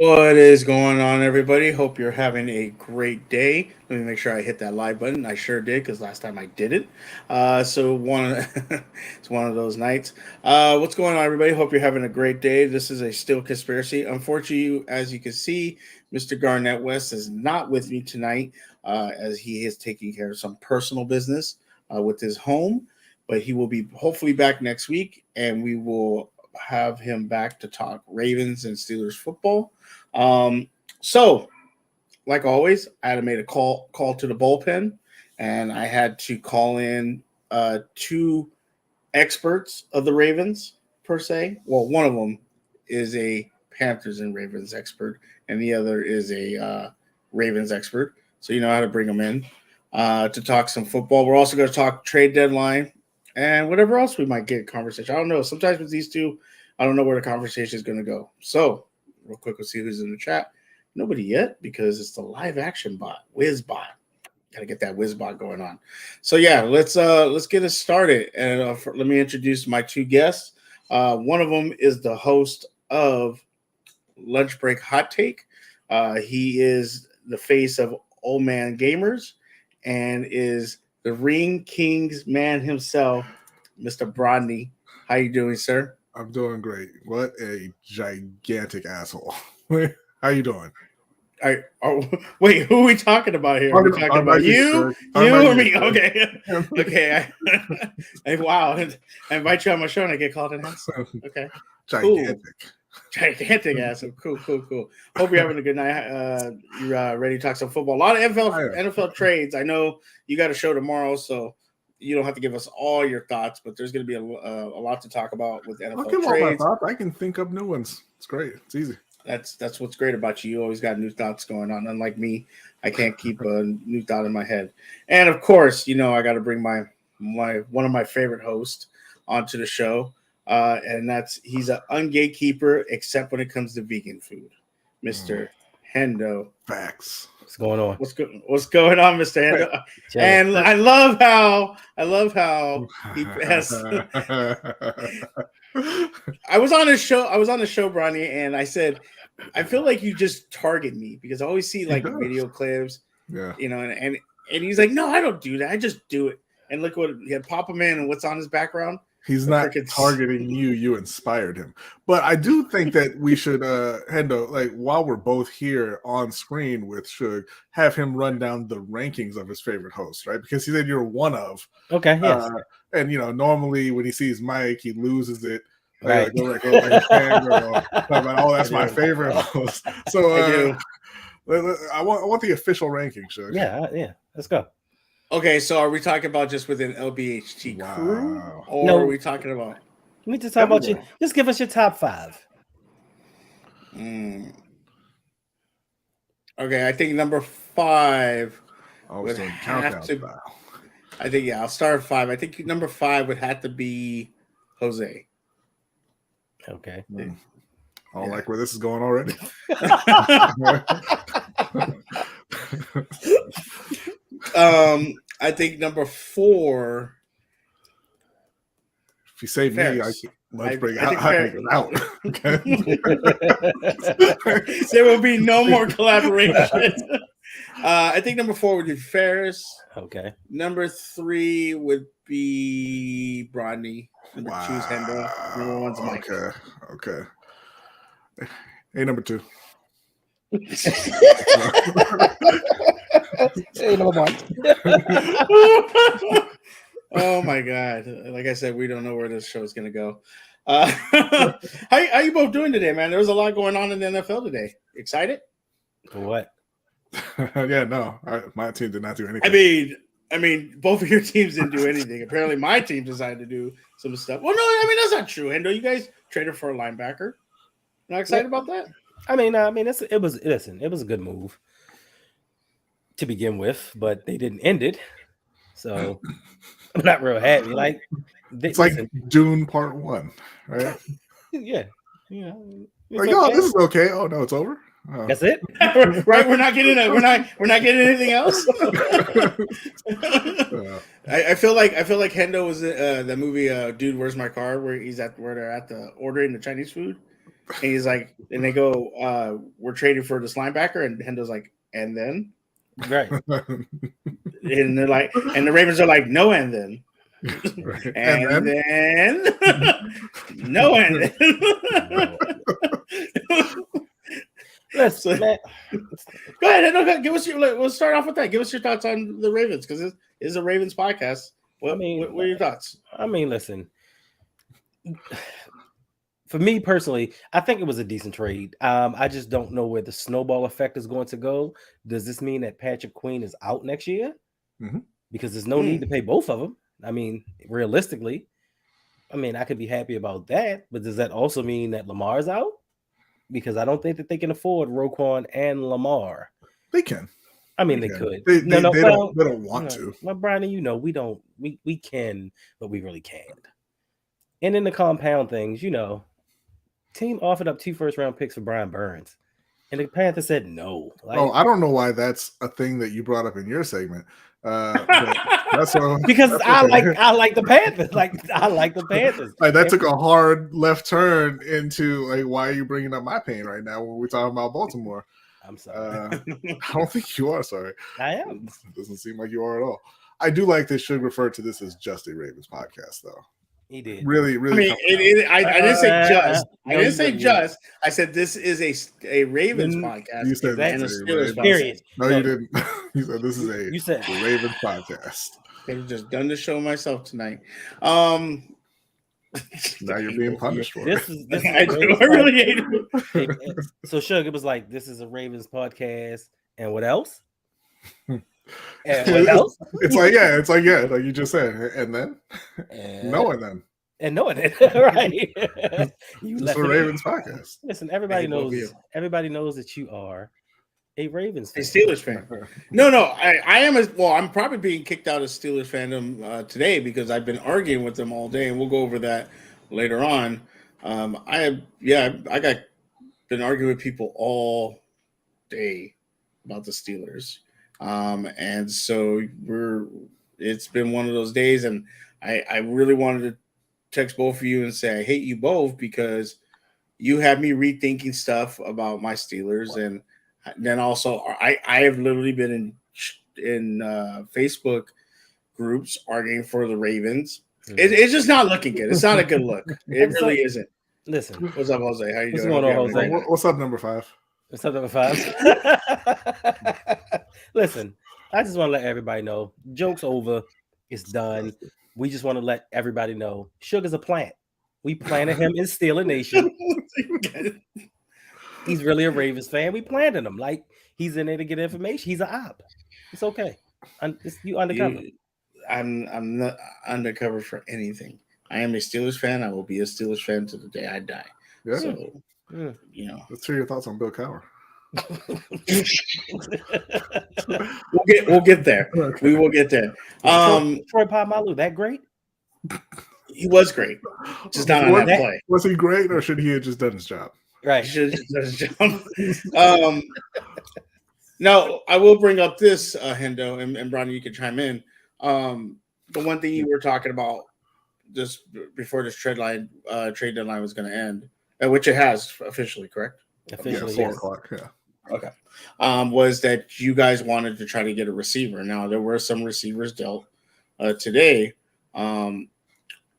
What is going on, everybody? Hope you're having a great day. Let me make sure I hit that live button. I sure did because last time I did it. It's one of those nights. What's going on, everybody? Hope you're having a great day. This is a still conspiracy. Unfortunately, as you can see, Mr. Garnett West is not with me tonight, as he is taking care of some personal business with his home. But he will be hopefully back next week, and we will have him back to talk Ravens and Steelers football. Um, so, like always, I had to make a call to the bullpen, and I had to call in two experts of the Ravens per se. Well, one of them is a Panthers and Ravens expert, and the other is a Ravens expert. So you know how to bring them in to talk some football. We're also going to talk trade deadline and whatever else we might get conversation. I don't know. Sometimes with these two, I don't know where the conversation is going to go. So real quick, we'll see who's in the chat. Nobody yet because it's the live action bot, WizBot. Got to get that WizBot going on. So yeah, let's get it started. And let me introduce my two guests. One of them is the host of Lunch Break Hot Take. He is the face of Old Man Gamers and is the Ring King's man himself, Mr. Brodny. How you doing, sir? I'm doing great. What a gigantic asshole. How you doing? Wait, who are we talking about here? Are we talking about you? You or me? Okay. Okay. Wow. I invite you on my show and I get called an asshole. Okay. Gigantic. Cool. Gigantic asshole. Cool. Hope you're having a good night. You're ready to talk some football. A lot of NFL trades. I know you got a show tomorrow, so you don't have to give us all your thoughts, but there's going to be a lot to talk about with NFL I'll give trades. all my thoughts. I can think up new ones. It's great. It's easy. That's what's great about you. You always got new thoughts going on. Unlike me, I can't keep a new thought in my head. And of course, you know I got to bring my one of my favorite hosts onto the show, and he's an ungatekeeper except when it comes to vegan food, Mr. Hendo. Facts. What's going on? What's going on, Mr. Hendo? And I love how he has. I was on his show, Bronny, and I said, I feel like you just target me because I always see like video clips, you know, and he's like, no, I don't do that. I just do it. And look what he had Papa Man and what's on his background. He's not targeting you. You inspired him. But I do think that we should, Hendo, like while we're both here on screen with Suge, have him run down the rankings of his favorite hosts, right? Because he said you're one of. Okay, yes. And, you know, normally when he sees Mike, he loses it. Right. Go like a fangirl. Oh, that's my favorite host. So I want the official ranking, Suge. Yeah. Let's go. Okay, so are we talking about just within LBHT crew? Or no. Are we talking about? We need to talk about you. Just give us your top 5. Okay, I think number 5 would have to. I think I'll start at 5. I think number 5 would have to be Jose. Okay. I don't like where this is going already. I think number 4. If you say me, let's bring it out. Okay. There will be no more collaboration. I think number 4 would be Ferris. Okay. Number 3 would be Brodny. Number 2 is Hendo. Number 1's Mike. Okay. Hey, number 2. Hey, number 1. Oh my God! Like I said, we don't know where this show is going to go. How you both doing today, man? There was a lot going on in the NFL today. Excited? For what? Yeah, no. My team did not do anything. I mean, both of your teams didn't do anything. Apparently, my team decided to do some stuff. Well, no, that's not true. Hendo, you guys traded for a linebacker. Not excited about that? It was a good move to begin with, but they didn't end it, so I'm not real happy. Like it's like Dune Part 1, right? Yeah. This is okay. Oh no, it's over. Oh. That's it, right? We're not getting anything else. I feel like Hendo was the movie "Dude, Where's My Car?" where they're at the ordering the Chinese food. And he's like, and they go, we're trading for this linebacker, and Hendo's like, and then, Right. and they're like, and the Ravens are like, no, and then. Right. And then no, and then. Let's So- man, Go ahead, no, give us your. We'll start off with that. Give us your thoughts on the Ravens because it is a Ravens podcast. What are your thoughts? I mean, listen. For me personally, I think it was a decent trade. I just don't know where the snowball effect is going to go. Does this mean that Patrick Queen is out next year? Mhm. Because there's no need to pay both of them. I mean, realistically, I mean, I could be happy about that, but does that also mean that Lamar's out? Because I don't think that they can afford Roquan and Lamar. They can. I mean, they could. They Well, don't want to. Well, Brodny, we can, but we really can't. And in the compound things, team offered up 2 first-round picks for Brian Burns, and the Panthers said no. I don't know why that's a thing that you brought up in your segment. But that's because that's I okay. like the Panthers. I like the Panthers. Like that took a hard left turn into like, why are you bringing up my pain right now when we're talking about Baltimore? I'm sorry. I don't think you are sorry. I am. It doesn't seem like you are at all. I do like they should refer to this as just a Ravens podcast, though. He did. Really. I mean, I didn't say just. I didn't say didn't. just. I said this is a Ravens podcast. You said and a this is a Steelers Ravens. podcast. Period. No, you didn't. You said this is a You said Ravens podcast. I've just done the show myself tonight. Now you're being punished for this it. is this I is do. I really hate it. So Suge, it was like, this is a Ravens podcast, and what else? And what else? It's like like you just said, and then no, and then and no, and then right. You it's left a it. Ravens podcast. Listen, everybody Hey, both of knows. you. Everybody knows that you are a Ravens A fan. Steelers fan. No, I am I'm probably being kicked out of Steelers fandom today because I've been arguing with them all day, and we'll go over that later on. I got been arguing with people all day about the Steelers, and so it's been one of those days, and I really wanted to text both of you and say I hate you both because you have me rethinking stuff about my Steelers, and then also I have literally been in Facebook groups arguing for the Ravens. It's just not looking good. It's not a good look. It really isn't. Listen, What's up, Jose? How you What's doing? going on, Jose? What's up, number 5? what's up, number 5? Listen, I just want to let everybody know, joke's over. It's done. We just want to let everybody know, Sugar's a plant. We planted him in Steeler Nation. He's really a Ravens fan. We planted him. Like, he's in there to get information. He's an op. It's okay. You undercover. I'm not undercover for anything. I am a Steelers fan. I will be a Steelers fan to the day I die. Yeah. So, Let's hear your thoughts on Bill Cowher. we'll get there. Okay. We will get there. Troy Polamalu, that great? He was great. Just not on that play. Was he great, or should he have just done his job? Right. He should have just done his job. Now, I will bring up this, Hendo, and Brodny, you can chime in. The one thing you were talking about just before this trade deadline was going to end, which it has officially, correct? Officially, 4 yes. o'clock. Yeah. Okay. Was that you guys wanted to try to get a receiver. Now, there were some receivers dealt today. And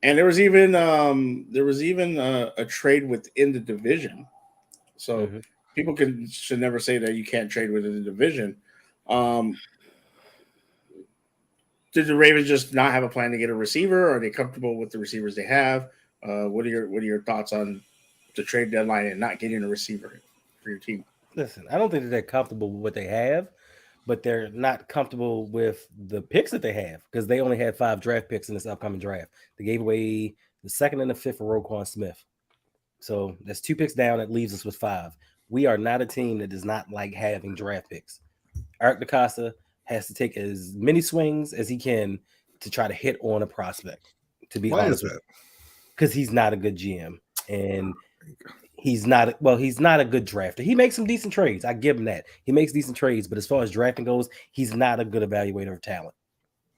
there was even a trade within the division. So people should never say that you can't trade within the division. Did the Ravens just not have a plan to get a receiver? Are they comfortable with the receivers they have? What are your thoughts on the trade deadline and not getting a receiver for your team? Listen, I don't think that they're comfortable with what they have, but they're not comfortable with the picks that they have because they only had 5 draft picks in this upcoming draft. They gave away the 2nd and the 5th for Roquan Smith. So that's 2 picks down. That leaves us with 5. We are not a team that does not like having draft picks. Eric DaCosta has to take as many swings as he can to try to hit on a prospect, to be honest with you. Because he's not a good GM. And he's not a good drafter. He makes some decent trades. I give him that. He makes decent trades, but as far as drafting goes, he's not a good evaluator of talent.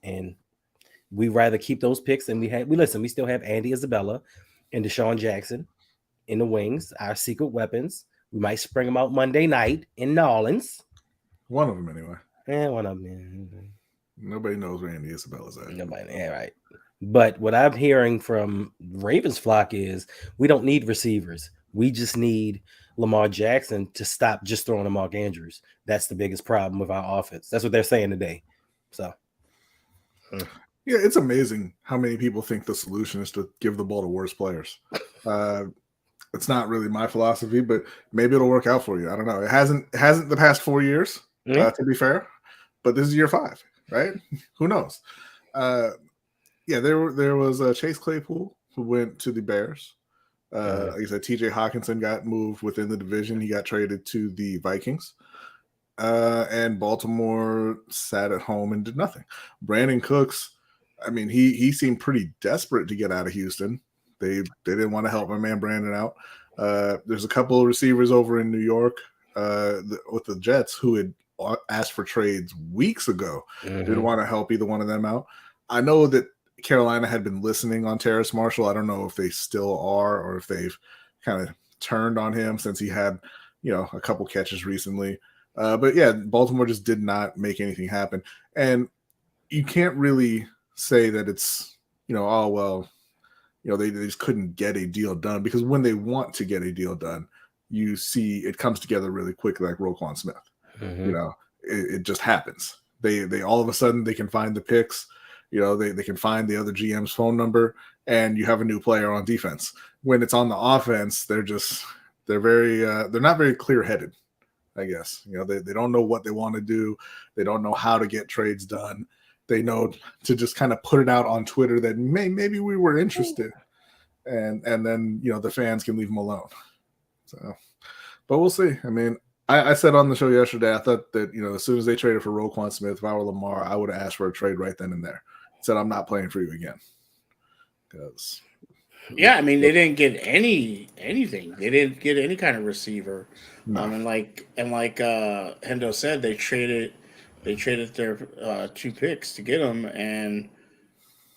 And we rather keep those picks. And we still have Andy Isabella and Deshaun Jackson in the wings, our secret weapons. We might spring them out Monday night in New Orleans. One of them, anyway. Yeah, one of them. Nobody knows where Andy Isabella's at. Nobody. Yeah, right. But what I'm hearing from Ravens flock is we don't need receivers. We just need Lamar Jackson to stop just throwing to Mark Andrews. That's the biggest problem with our offense. That's what they're saying today. So, yeah, it's amazing how many people think the solution is to give the ball to worse players. It's not really my philosophy, but maybe it'll work out for you. I don't know. It hasn't the past 4 years, to be fair, but this is year 5, right? Who knows? Yeah, there was Chase Claypool who went to the Bears. Like I said, TJ Hawkinson got moved within the division. He got traded to the Vikings. And Baltimore sat at home and did nothing. Brandon Cooks, I mean, he seemed pretty desperate to get out of Houston. They didn't want to help my man Brandon out. There's a couple of receivers over in New York with the Jets who had asked for trades weeks ago. Didn't want to help either one of them out. I know that Carolina had been listening on Terrace Marshall. I don't know if they still are or if they've kind of turned on him since he had, a couple catches recently. But yeah, Baltimore just did not make anything happen. And you can't really say that it's, they just couldn't get a deal done, because when they want to get a deal done, you see it comes together really quickly, like Roquan Smith. It just happens. They all of a sudden they can find the picks. They can find the other GM's phone number, and you have a new player on defense. When it's on the offense, they're not very clear-headed, I guess. They don't know what they want to do. They don't know how to get trades done. They know to just kind of put it out on Twitter that maybe we were interested, and then the fans can leave them alone. So, but we'll see. I mean, I said on the show yesterday, I thought that as soon as they traded for Roquan Smith, if I were Lamar, I would have asked for a trade right then and there. Said I'm not playing for you again. Because I mean, they didn't get anything. They didn't get any kind of receiver. No. And like Hendo said, they traded their 2 picks to get them, and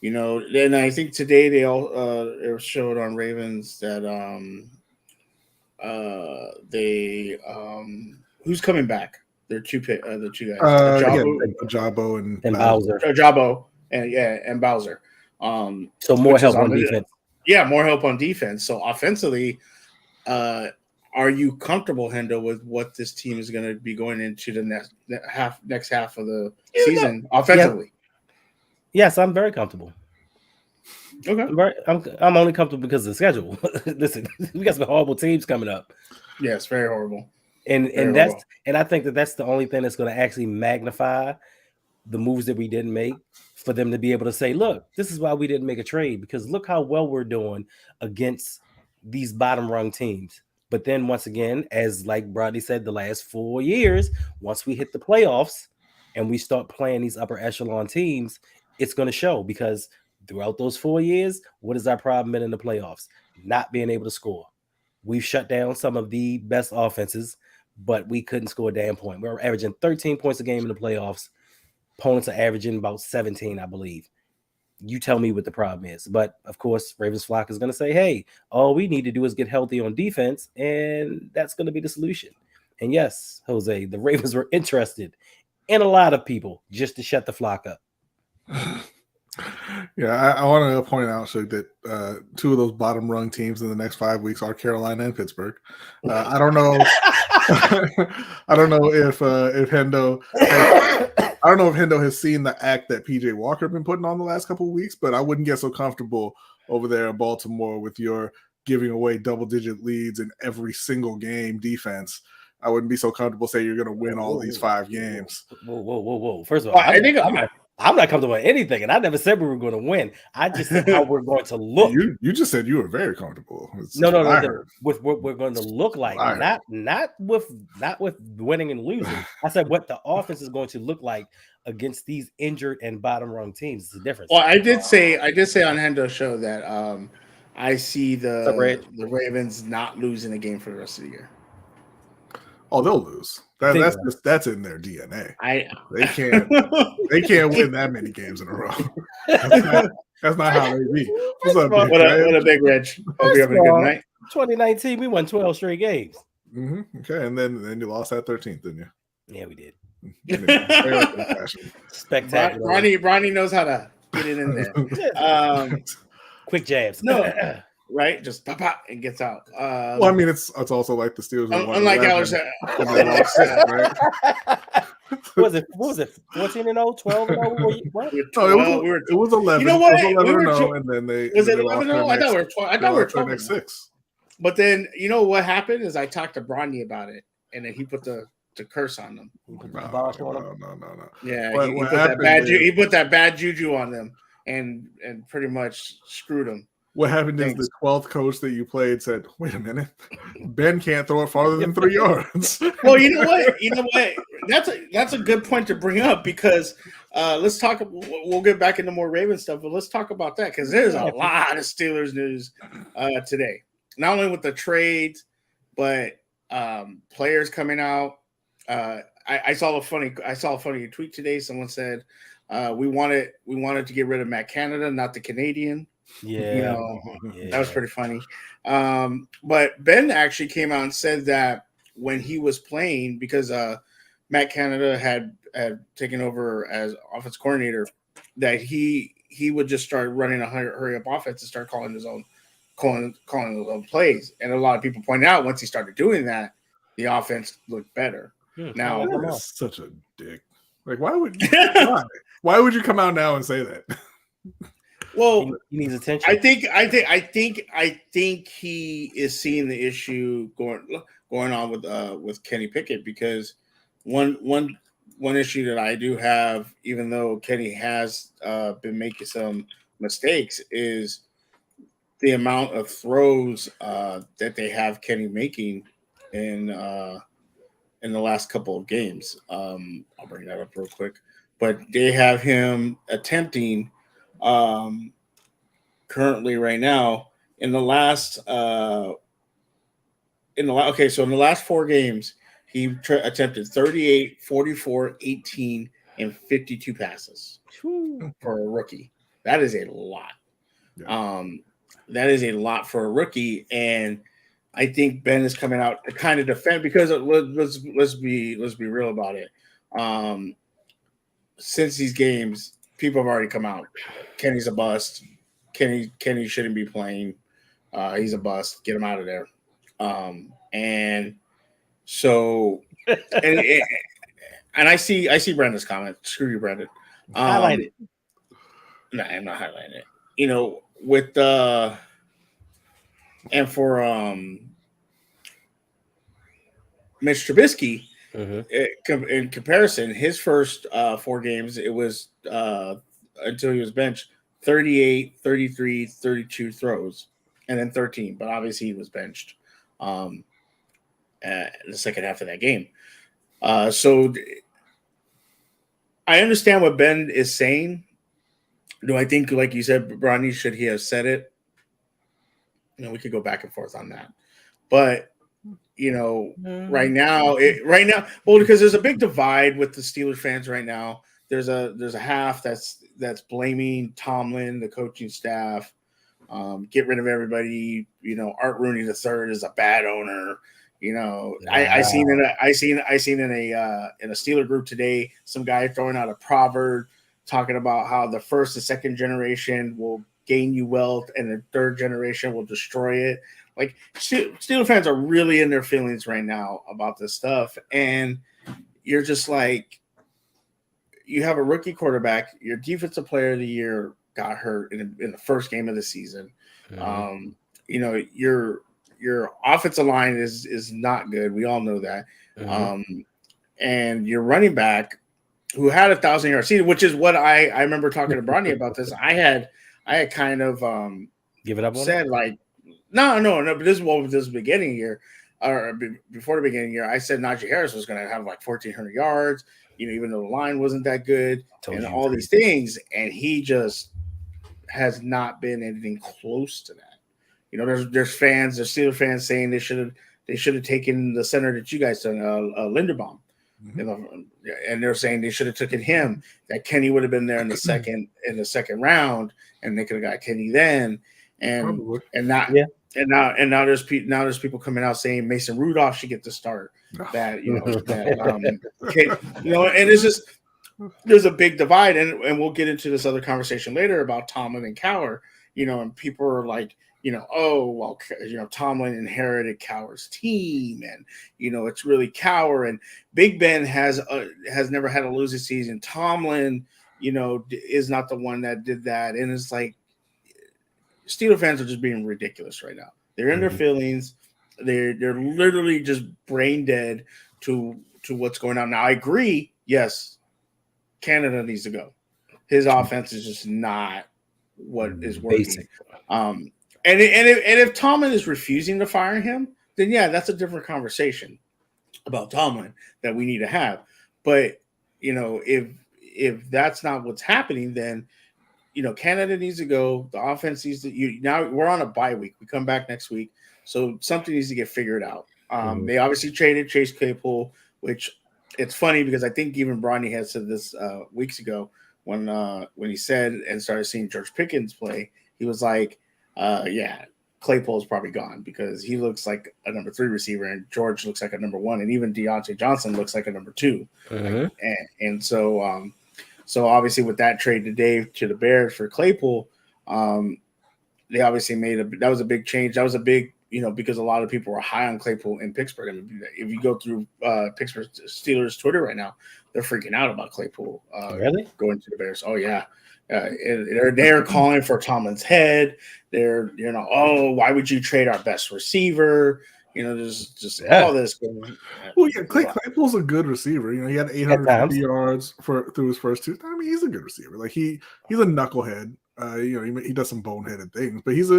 then I think today they all it showed on Ravens that who's coming back? Their the 2 guys, Ajabo and Bowser. Ajabo and Bowser. So more help on defense. Yeah, more help on defense. So offensively, are you comfortable, Hendo, with what this team is going to be going into the next half of the season offensively? Yes, I'm very comfortable. Okay, I'm only comfortable because of the schedule. Listen, we got some horrible teams coming up. Yes, very horrible. And I think that's the only thing that's going to actually magnify the moves that we didn't make, for them to be able to say, look, this is why we didn't make a trade, because look how well we're doing against these bottom rung teams. But then once again, as like Brodny said, the last 4 years, once we hit the playoffs and we start playing these upper echelon teams, it's going to show, because throughout those 4 years, what is our problem been in the playoffs? Not being able to score. We've shut down some of the best offenses, but we couldn't score a damn point. We're averaging 13 points a game in the playoffs. Opponents are averaging about 17, I believe. You tell me what the problem is. But, of course, Ravens flock is going to say, hey, all we need to do is get healthy on defense, and that's going to be the solution. And, yes, Jose, the Ravens were interested in a lot of people just to shut the flock up. Yeah, I want to point out, Suge, that 2 of those bottom rung teams in the next 5 weeks are Carolina and Pittsburgh. I don't know. I don't know if Hendo. I don't know if Hendo has seen the act that PJ Walker been putting on the last couple of weeks, but I wouldn't get so comfortable over there in Baltimore with your giving away double-digit leads in every single game defense. I wouldn't be so comfortable saying you're going to win all these 5 games. Whoa. First of all, I'm not comfortable with anything, and I never said we were going to win. I just said how we're going to look. You just said you were very comfortable. No. With what we're going to look like, not with winning and losing. I said what the offense is going to look like against these injured and bottom rung teams. It's a difference. Well, I did say on Hendo's show that I see the Ravens not losing a game for the rest of the year. Oh, they'll lose. That's in their DNA. They can't win that many games in a row. That's not how they be. What's up, what a big Reg. Hope you're having a good night. 2019, we won 12 straight games. Okay, and then you lost that 13th, didn't you? Yeah, we did. Spectacular. Brodny knows how to get it in there. Quick jabs. No, right? Just pop pop and gets out. Well, I mean, it's also like the Steelers. Unlike Alex, right? What was it? 14-0, 12-0? What? No, it was 11. You know what? It was 11-0, and then they was it 11-0? I thought we were 12. I thought we were 12 next 6. But then you know what happened is I talked to Brodny about it, and then he put the curse on them. No. Yeah, he put that bad juju on them, and pretty much screwed them. What happened is the 12th coach that you played said, "Wait a minute, Ben can't throw it farther than 3 yards." Well, you know what? That's a good point to bring up because let's talk. We'll get back into more Ravens stuff, but let's talk about that because there's a lot of Steelers news today. Not only with the trades, but players coming out. I saw a funny tweet today. Someone said we wanted to get rid of Matt Canada, not the Canadian. Yeah, that was pretty funny. But Ben actually came out and said that when he was playing, because Matt Canada had taken over as offense coordinator, that he would just start running a hurry up offense and start calling his own plays. And a lot of people pointed out once he started doing that, the offense looked better. Now that's such a dick. Like, why would you come out now and say that? Well, he needs attention. I think he is seeing the issue going on with Kenny Pickett, because one issue that I do have, even though Kenny has been making some mistakes, is the amount of throws that they have Kenny making in the last couple of games. I'll bring that up real quick, but they have him attempting. Currently right now in the last 4 games, he attempted 38, 44, 18, and 52 passes for a rookie. That is a lot. Yeah. That is a lot for a rookie, and I think Ben is coming out to kind of defend, because let's be real about it. Since these games, people have already come out. Kenny's a bust. Kenny shouldn't be playing. He's a bust. Get him out of there. And so, and I see Brenda's comment. Screw you, Brenda. Highlight it. No, I'm not highlighting it. You know, with and for Mitch Trubisky, in comparison, his first 4 games, it was until he was benched, 38, 33, 32 throws, and then 13. But obviously he was benched in the second half of that game. So I understand what Ben is saying. Do I think, like you said, Brodny, should he have said it? You know, we could go back and forth on that. But, you know, right now, well, because there's a big divide with the Steelers fans right now. There's a half that's blaming Tomlin, the coaching staff, get rid of everybody. You know, Art Rooney III is a bad owner. You know, I seen in a Steeler group today some guy throwing out a proverb talking about how the first and second generation will gain you wealth and the third generation will destroy it. Like, Steeler fans are really in their feelings right now about this stuff, and you're just like, you have a rookie quarterback. Your defensive player of the year got hurt in the first game of the season. Mm-hmm. You know, your offensive line is not good. We all know that. Mm-hmm. And your running back, who had 1,000-yard season, which is what I remember talking to Brodny about this. I had kind of give it up. Said like, no. But this was beginning year, or before the beginning year. I said Najee Harris was going to have like 1,400 yards. You know, even though the line wasn't that good, and all these things, and he just has not been anything close to that. You know, there's Steelers fans saying they should have taken the center that you guys done, Linderbaum, mm-hmm. And they're saying they should have taken him. That Kenny would have been there in the second round, and they could have got Kenny then, and not And now there's people coming out saying Mason Rudolph should get the start. That okay, and it's just there's a big divide, and we'll get into this other conversation later about Tomlin and Cowher. And people are like, oh well, Tomlin inherited Cowher's team, and it's really Cowher, and Big Ben has never had a losing season. Tomlin, is not the one that did that, and it's like Steeler fans are just being ridiculous right now. They're in their feelings. They're literally just brain dead to what's going on. Now I agree. Yes, Canada needs to go. His offense is just not what is working. Basic. And if Tomlin is refusing to fire him, then yeah, that's a different conversation about Tomlin that we need to have. But if that's not what's happening, then Canada needs to go. The offense needs to. Now we're on a bye week. We come back next week, so something needs to get figured out. They obviously traded Chase Claypool, which it's funny because I think even Brodny had said this weeks ago when he said and started seeing George Pickens play. He was like, "Yeah, Claypool's probably gone because he looks like a number 3 receiver, and George looks like a number 1, and even Deontay Johnson looks like a number 2." And so. So obviously, with that trade today to the Bears for Claypool, they obviously that was a big change. That was a big, because a lot of people were high on Claypool in Pittsburgh. I mean, if you go through Pittsburgh Steelers Twitter right now, they're freaking out about Claypool really going to the Bears. Oh yeah, they're calling for Tomlin's head. They're oh, why would you trade our best receiver? There's just all this going on. Well, yeah, Claypool's a good receiver. He had 850 yards through his first 2. I mean, he's a good receiver. Like he's a knucklehead. He does some boneheaded things, but he's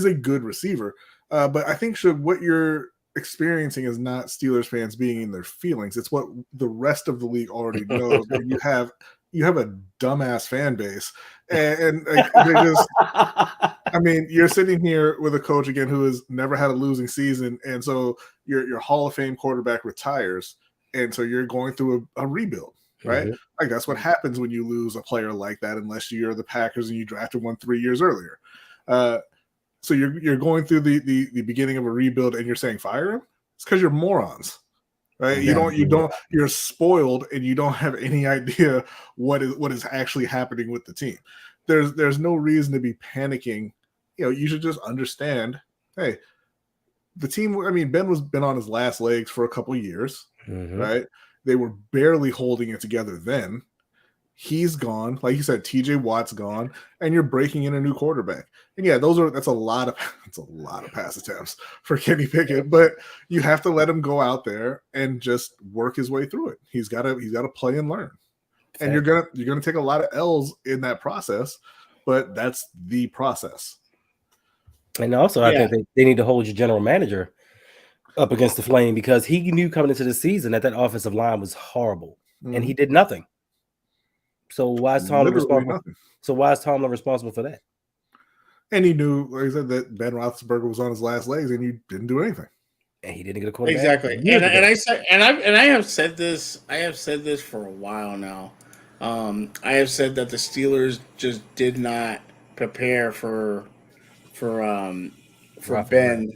a good receiver. But I think what you're experiencing is not Steelers fans being in their feelings. It's what the rest of the league already knows. And you have a dumbass fan base, and they're just. I mean, you're sitting here with a coach again who has never had a losing season, and so your Hall of Fame quarterback retires, and so you're going through a rebuild, right? Like that's what happens when you lose a player like that, unless you're the Packers and you drafted one 3 years earlier. So you're going through the beginning of a rebuild, and you're saying fire him. It's because you're morons. Right? You're spoiled and you don't have any idea what is actually happening with the team. There's no reason to be panicking. You should just understand, hey, the team, I mean, Ben was been on his last legs for a couple of years, right? They were barely holding it together then. He's gone. Like you said, TJ Watt's gone, and you're breaking in a new quarterback. And yeah, that's a lot of pass attempts for Kenny Pickett, but you have to let him go out there and just work his way through it. He's got to play and learn. And you're gonna take a lot of L's in that process, but that's the process. And also, I think they need to hold your general manager up against the flame because he knew coming into the season that offensive line was horrible, and he did nothing. So why is Tomlin responsible? So why is Tomlin responsible for that? And he knew, like I said, that Ben Roethlisberger was on his last legs, and he didn't do anything. And he didn't get a quarterback. Exactly. And I have said this. I have said this for a while now. I have said that the Steelers just did not prepare for Ben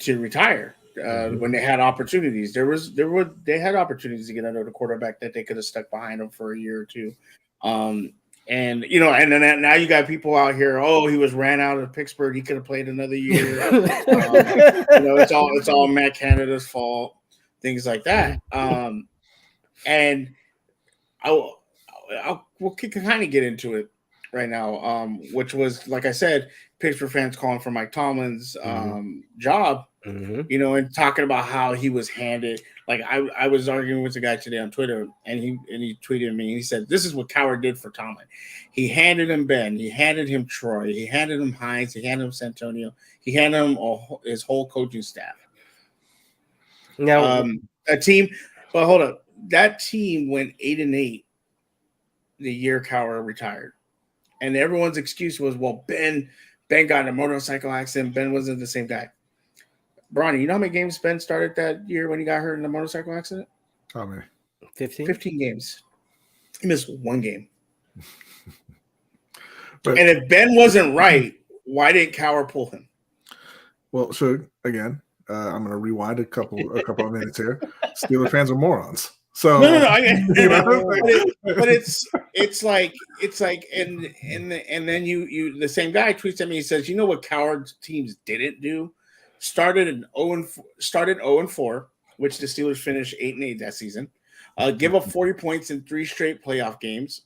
to retire when they had opportunities. They had opportunities to get another quarterback that they could have stuck behind him for a year or two. And then now you got people out here. Oh, he was ran out of Pittsburgh. He could have played another year. It's all Matt Canada's fault. Things like that. And we'll kind of get into it right now, which was, like I said, Pittsburgh fans calling for Mike Tomlin's job, and talking about how he was handed. Like I was arguing with a guy today on Twitter, and he tweeted me. And he said, "This is what Cowher did for Tomlin. He handed him Ben, he handed him Troy, he handed him Hines, he handed him Santonio, he handed him his whole coaching staff." Now, a team, but hold up, that team went 8-8 the year Cowher retired, and everyone's excuse was, "Well, Ben got in a motorcycle accident. Ben wasn't the same guy." Brodny, you know how many games Ben started that year when he got hurt in the motorcycle accident? How many? 15 games. He missed one game. And if Ben wasn't right, why didn't Cowher pull him? Well, Suge, again, I'm going to rewind a couple of minutes here. Steeler fans are morons. So No. But it's like, and then you the same guy tweets at me. He says, "You know what coward teams didn't do? Started 0-4, which the Steelers finished 8-8 that season. Give up 40 points in 3 straight playoff games.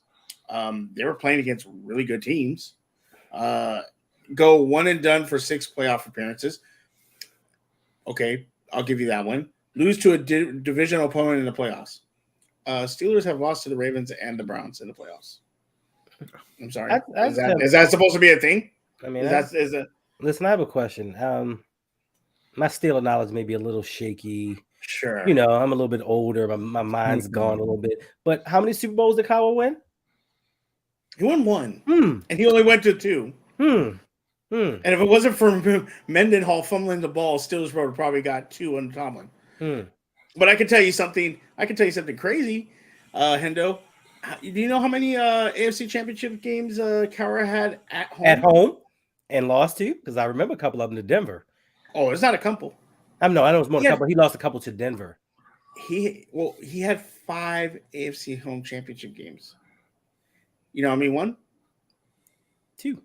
They were playing against really good teams. Go one and done for 6 playoff appearances. Okay, I'll give you that one. Lose to a divisional opponent in the playoffs. Steelers have lost to the Ravens and the Browns in the playoffs. I'm sorry. Is that supposed to be a thing? I mean, listen, I have a question. My Steeler knowledge may be a little shaky. Sure. You know, I'm a little bit older. My mind's gone a little bit. But how many Super Bowls did Cowher win? He won 1. And he only went to 2. And if it wasn't for Mendenhall fumbling the ball, Steelers would have probably got 2 on Tomlin. But I can tell you something. Crazy, Hendo. Do you know how many AFC Championship games Cowher had at home? At home, and lost to? Because I remember a couple of them to Denver. Oh, it's not a couple. I know it's more than a couple. He lost a couple to Denver. He had 5 AFC home championship games. You know how many won? 2.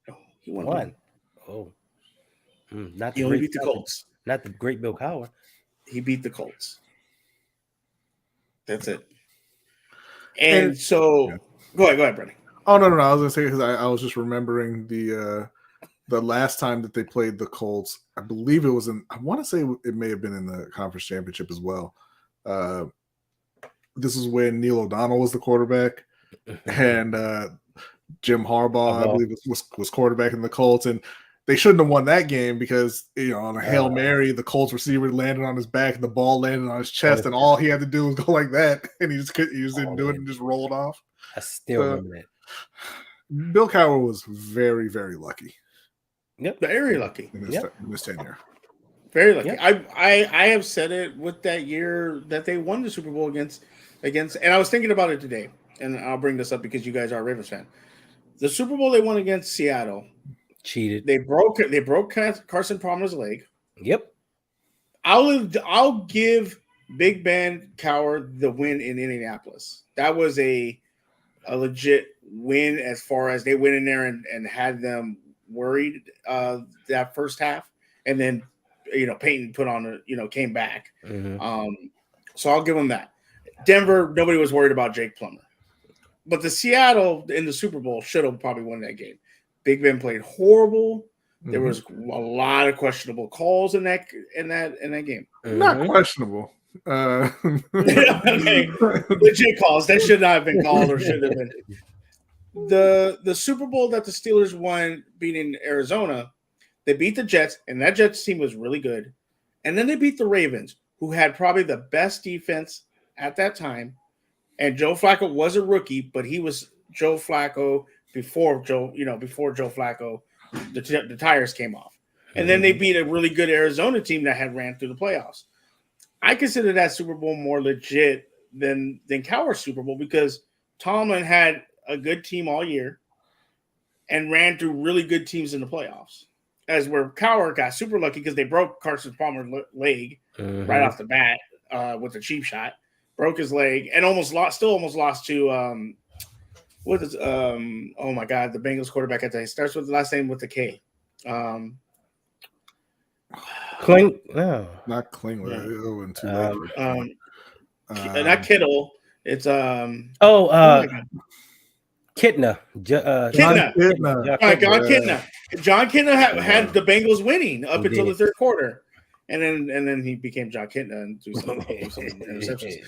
No, he won 1. Oh, he only beat the Colts. Not the great Bill Cowher. He beat the Colts. That's it. And so, yeah. Go ahead, Brodny. Oh no! I was gonna say because I was just remembering the last time that they played the Colts. I believe it was I want to say it may have been in the conference championship as well. This is when Neil O'Donnell was the quarterback, and Jim Harbaugh, I believe, was quarterback in the Colts, and they shouldn't have won that game because, you know, on a Hail Mary, the Colts receiver landed on his back and the ball landed on his chest, and all he had to do was go like that, and he just didn't do it and just rolled off. I still remember that. Bill Cowher was very, very lucky. Yep, very lucky in his tenure. Very lucky. Yep. I have said it with that year that they won the Super Bowl against, and I was thinking about it today, and I'll bring this up because you guys are a Ravens fan. The Super Bowl they won against Seattle. Cheated. They broke Carson Palmer's leg. Yep. I'll give Big Ben Cowher the win in Indianapolis. That was a legit win as far as they went in there and had them worried that first half, and then Peyton put on came back. So I'll give them that. Denver, nobody was worried about Jake Plummer, but the Seattle in the Super Bowl should have probably won that game. Big Ben played horrible. There was a lot of questionable calls in that game. Not questionable. Okay. Legit calls that should not have been called or should have been. The Super Bowl that the Steelers won, beating Arizona, they beat the Jets, and that Jets team was really good. And then they beat the Ravens, who had probably the best defense at that time. And Joe Flacco was a rookie, but he was Joe Flacco before Joe Flacco, the tires came off. And then they beat a really good Arizona team that had ran through the playoffs. I consider that Super Bowl more legit than Cowher's Super Bowl because Tomlin had a good team all year and ran through really good teams in the playoffs. As where Cowher got super lucky because they broke Carson Palmer's leg right off the bat with a cheap shot, broke his leg, and almost lost to oh my God, the Bengals quarterback at the starts with the last name with the K. Kling? No, not Klingler. Not Kittle. It's Kitna. John Kitna had the Bengals winning up until the third quarter, and then he became John Kitna and threw some interceptions.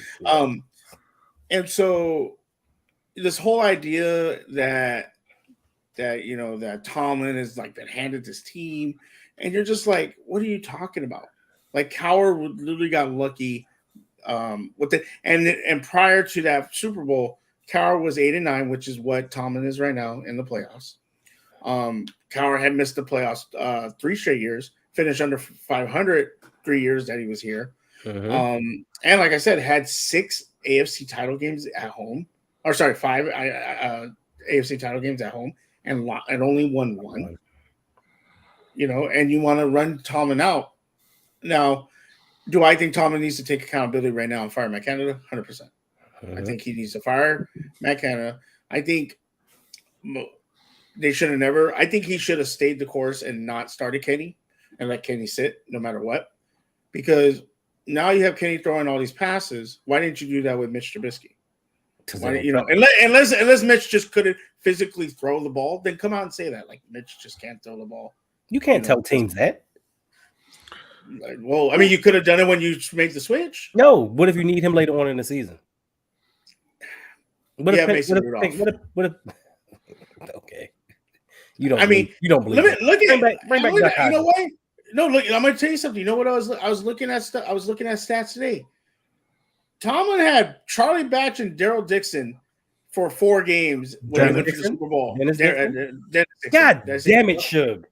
And so this whole idea that Tomlin is like that handed this team, and you're just like, what are you talking about? Like Cowher literally got lucky with it, and prior to that Super Bowl, Cowher was 8-9, which is what Tomlin is right now in the playoffs. Cowher had missed the playoffs 3 straight years, finished under 500 3 years that he was here. And like I said, had 6 AFC title games at home. Or sorry, 5 AFC title games at home and only won 1. and you want to run Tomlin out. Now, do I think Tomlin needs to take accountability right now and fire Matt Canada? 100%. I think he needs to fire Matt Canada. I think they should have never. I think he should have stayed the course and not started Kenny and let Kenny sit no matter what. Because now you have Kenny throwing all these passes. Why didn't you do that with Mitch Trubisky? Why, unless Mitch just couldn't physically throw the ball, then come out and say that. Like, Mitch just can't throw the ball. You can't tell teams that. Like, well, I mean, you could have done it when you made the switch. No. What if you need him later on in the season? Mason Rudolph. Okay. You don't. You don't believe. Bring back. You know what? No, look. I'm going to tell you something. You know what I was looking at stuff. I was looking at stats today. Tomlin had Charlie Batch and Daryl Dixon for 4 games when he went to the Super Bowl. God damn it, Suge.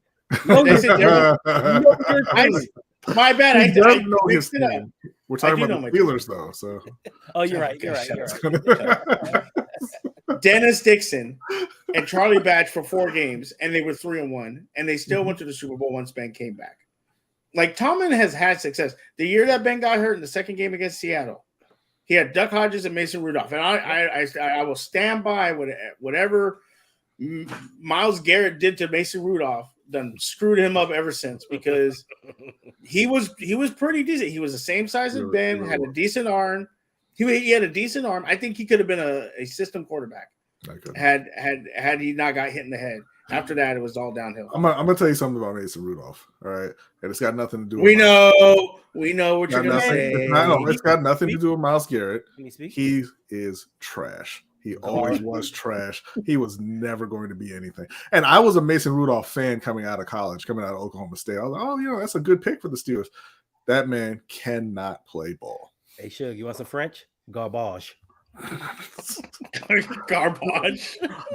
My bad. I know his name. We're talking about the Steelers, though. So. Oh, you're right. You're right. Dennis Dixon and Charlie Batch for 4 games, and they were 3-1, and they still went to the Super Bowl once Ben came back. Like, Tomlin has had success. The year that Ben got hurt in the second game against Seattle, he had Duck Hodges and Mason Rudolph, and I will stand by whatever Myles Garrett did to Mason Rudolph. Done screwed him up ever since, because he was pretty decent. He was the same size as Ben, had a decent arm. He had a decent arm. I think he could have been a system quarterback had he not got hit in the head. After that, it was all downhill. I'm gonna tell you something about Mason Rudolph. All right, and it's got nothing to do. We know what you're gonna say. It's got nothing to do with Myles Garrett. He is trash. He always was trash. He was never going to be anything. And I was a Mason Rudolph fan coming out of college, coming out of Oklahoma State. I was like, that's a good pick for the Steelers. That man cannot play ball. Hey, Suge, you want some French? Garbage.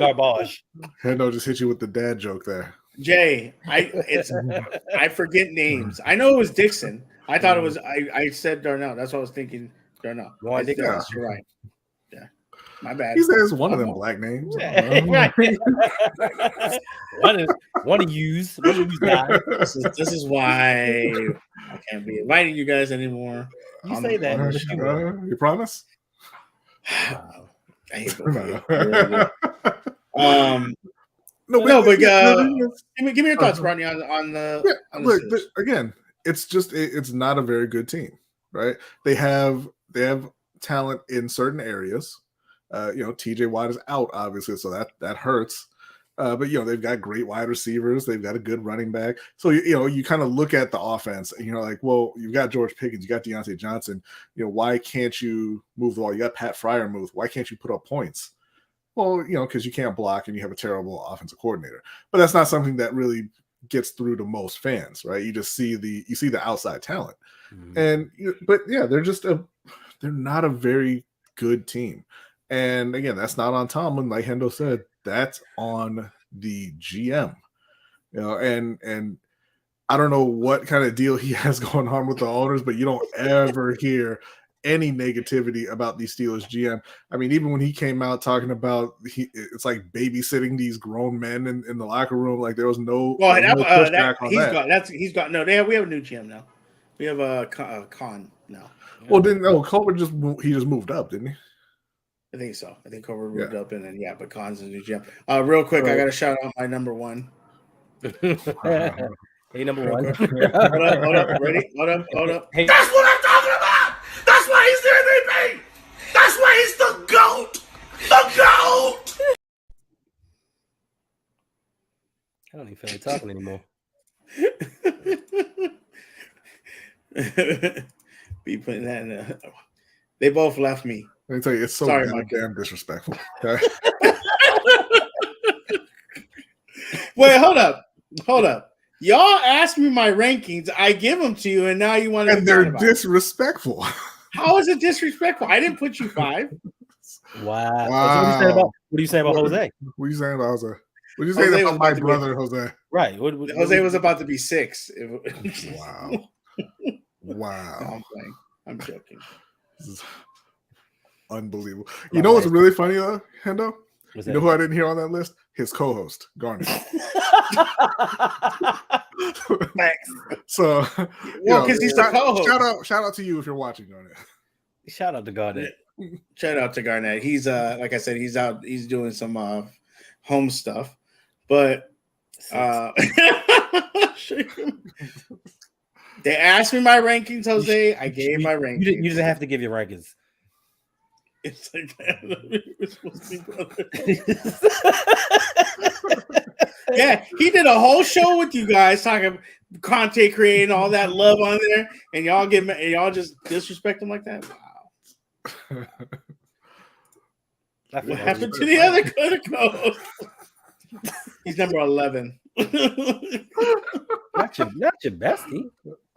Garbage. Hendo just hit you with the dad joke there. Jay, I forget names. I know it was Dixon. I thought it was I said Darnell. That's what I was thinking. Darnell. You're right. Yeah. My bad. He says one of them black names. One of yous guys. This is why I can't be inviting you guys anymore. You say that. You promise? I hate both of you. Give me your thoughts, Brodny, on the. Again, it's not a very good team, right? They have talent in certain areas. TJ Watt is out, obviously, so that hurts. But they've got great wide receivers. They've got a good running back. So you kind of look at the offense, and you've got George Pickens, you got Deontay Johnson. Why can't you move the ball? You got Pat Freiermuth. Why can't you put up points? Well, because you can't block and you have a terrible offensive coordinator. But that's not something that really gets through to most fans, right? You just see the outside talent, and they're not a very good team. And again, that's not on Tomlin, like Hendo said. That's on the GM, and I don't know what kind of deal he has going on with the owners, but you don't ever hear any negativity about the Steelers GM. I mean, even when he came out talking about it's like babysitting these grown men in the locker room, like there was no pushback on that. He's got no. We have a new GM now. We have a Con now. Well, Colbert just moved up, didn't he? I think so. I think Cobra moved up, and then but Khan's a new GM. Real quick, I got to shout out my number one. Hey, number one. Hold up. Ready? Hold up. Hey. That's what I'm talking about. That's why he's the MVP. That's why he's the GOAT. The GOAT. I don't even feel like talking anymore. Be putting that in they both left me. Let me tell you, it's so damn disrespectful. Okay? Wait, hold up. Y'all asked me my rankings. I give them to you, and now you want to. And they're disrespectful. How is it disrespectful? I didn't put you 5. Wow. What do you say about Jose? What are you saying about Jose? What are you saying about my brother, Jose? Right. Jose was about to be 6. Wow. No, I'm playing. I'm joking. This is unbelievable. You know what's really funny though, Hendo? You know who I didn't hear on that list? His co-host, Garnet. Thanks. So, Well, because he's the co-host. Shout out to you if you're watching on it. Shout out to Garnett. Shout out to Garnett. He's like I said, he's out. He's doing some home stuff, but they asked me my rankings, Jose. I gave my rankings. You didn't have to give your rankings. It's like that. Yeah, he did a whole show with you guys talking content creating all that love on there, and y'all just disrespect him like that. Wow. What happened to the other co-host? He's number 11. Not your bestie.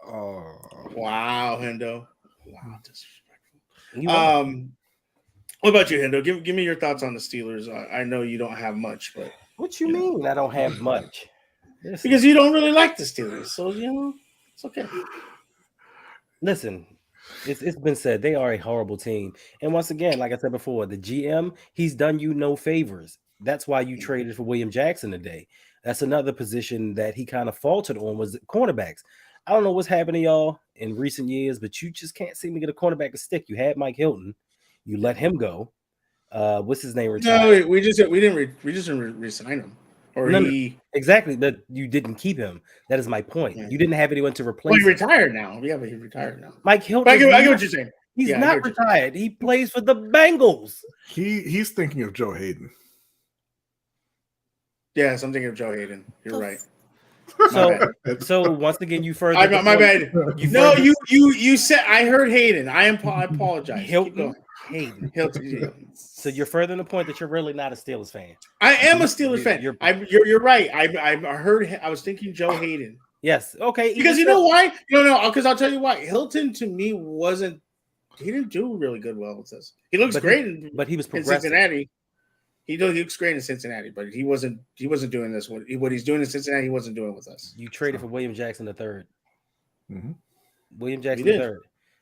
Oh wow, Hendo. Wow, disrespectful. What about you, Hendo? Give me your thoughts on the Steelers. I know you don't have much, but what you mean? I don't have much. Because you don't really like the Steelers, so it's okay. Listen, it's been said they are a horrible team, and once again, like I said before, the GM he's done you no favors. That's why you traded for William Jackson today. That's another position that he kind of faltered on was cornerbacks. I don't know what's happened to y'all in recent years, but you just can't seem to get a cornerback to stick. You had Mike Hilton, you let him go. What's his name? Retired. No, we didn't re-sign him. Or exactly, but you didn't keep him. That is my point. Yeah. You didn't have anyone to replace. Well, he retired now. Yeah, but he retired now. Mike Hilton. I get what you're saying. He's not retired. He plays for the Bengals. He's thinking of Joe Hayden. Yes, I'm thinking of Joe Hayden. You're right. So once again, you further. My bad. You said I heard Hayden. I apologize. Hilton. So you're furthering the point that you're really not a Steelers fan. I am a Steelers fan. You're right. I heard. I was thinking Joe Hayden. Yes. Okay. Because you know why? No. Because I'll tell you why. Hilton to me wasn't. He didn't do really good well with this. He looks great, but he was in Cincinnati. He looks great in Cincinnati, but he wasn't doing this. What he's doing in Cincinnati, he wasn't doing with us. You traded for William Jackson III. Mm-hmm. William Jackson III.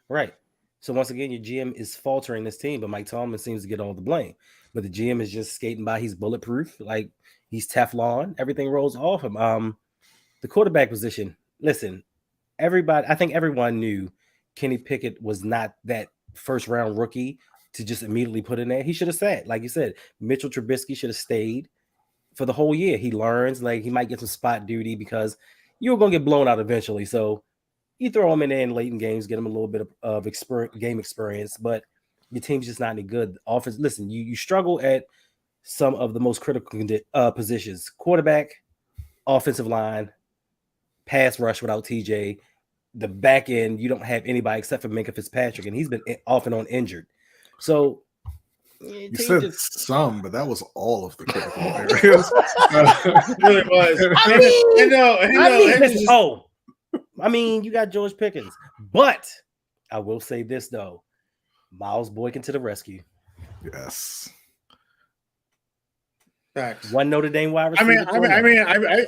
Right. So once again, your GM is faltering this team, but Mike Tomlin seems to get all the blame. But the GM is just skating by. He's bulletproof, like he's Teflon. Everything rolls off him. The quarterback position. Listen, I think everyone knew Kenny Pickett was not that first round rookie to just immediately put in there. He should have sat. Like you said, Mitchell Trubisky should have stayed for the whole year. He learns, like he might get some spot duty because you're going to get blown out eventually. So you throw him in there in late in games, get him a little bit of game experience, but your team's just not any good. Offense, listen, you struggle at some of the most critical positions: quarterback, offensive line, pass rush without TJ. The back end, you don't have anybody except for Minkah Fitzpatrick, and he's been off and on injured. So you said some, but that was all of the critical areas. It really was. I mean, you got George Pickens, but I will say this though: Miles Boykin to the rescue. Yes. Facts. One Notre Dame wide receiver.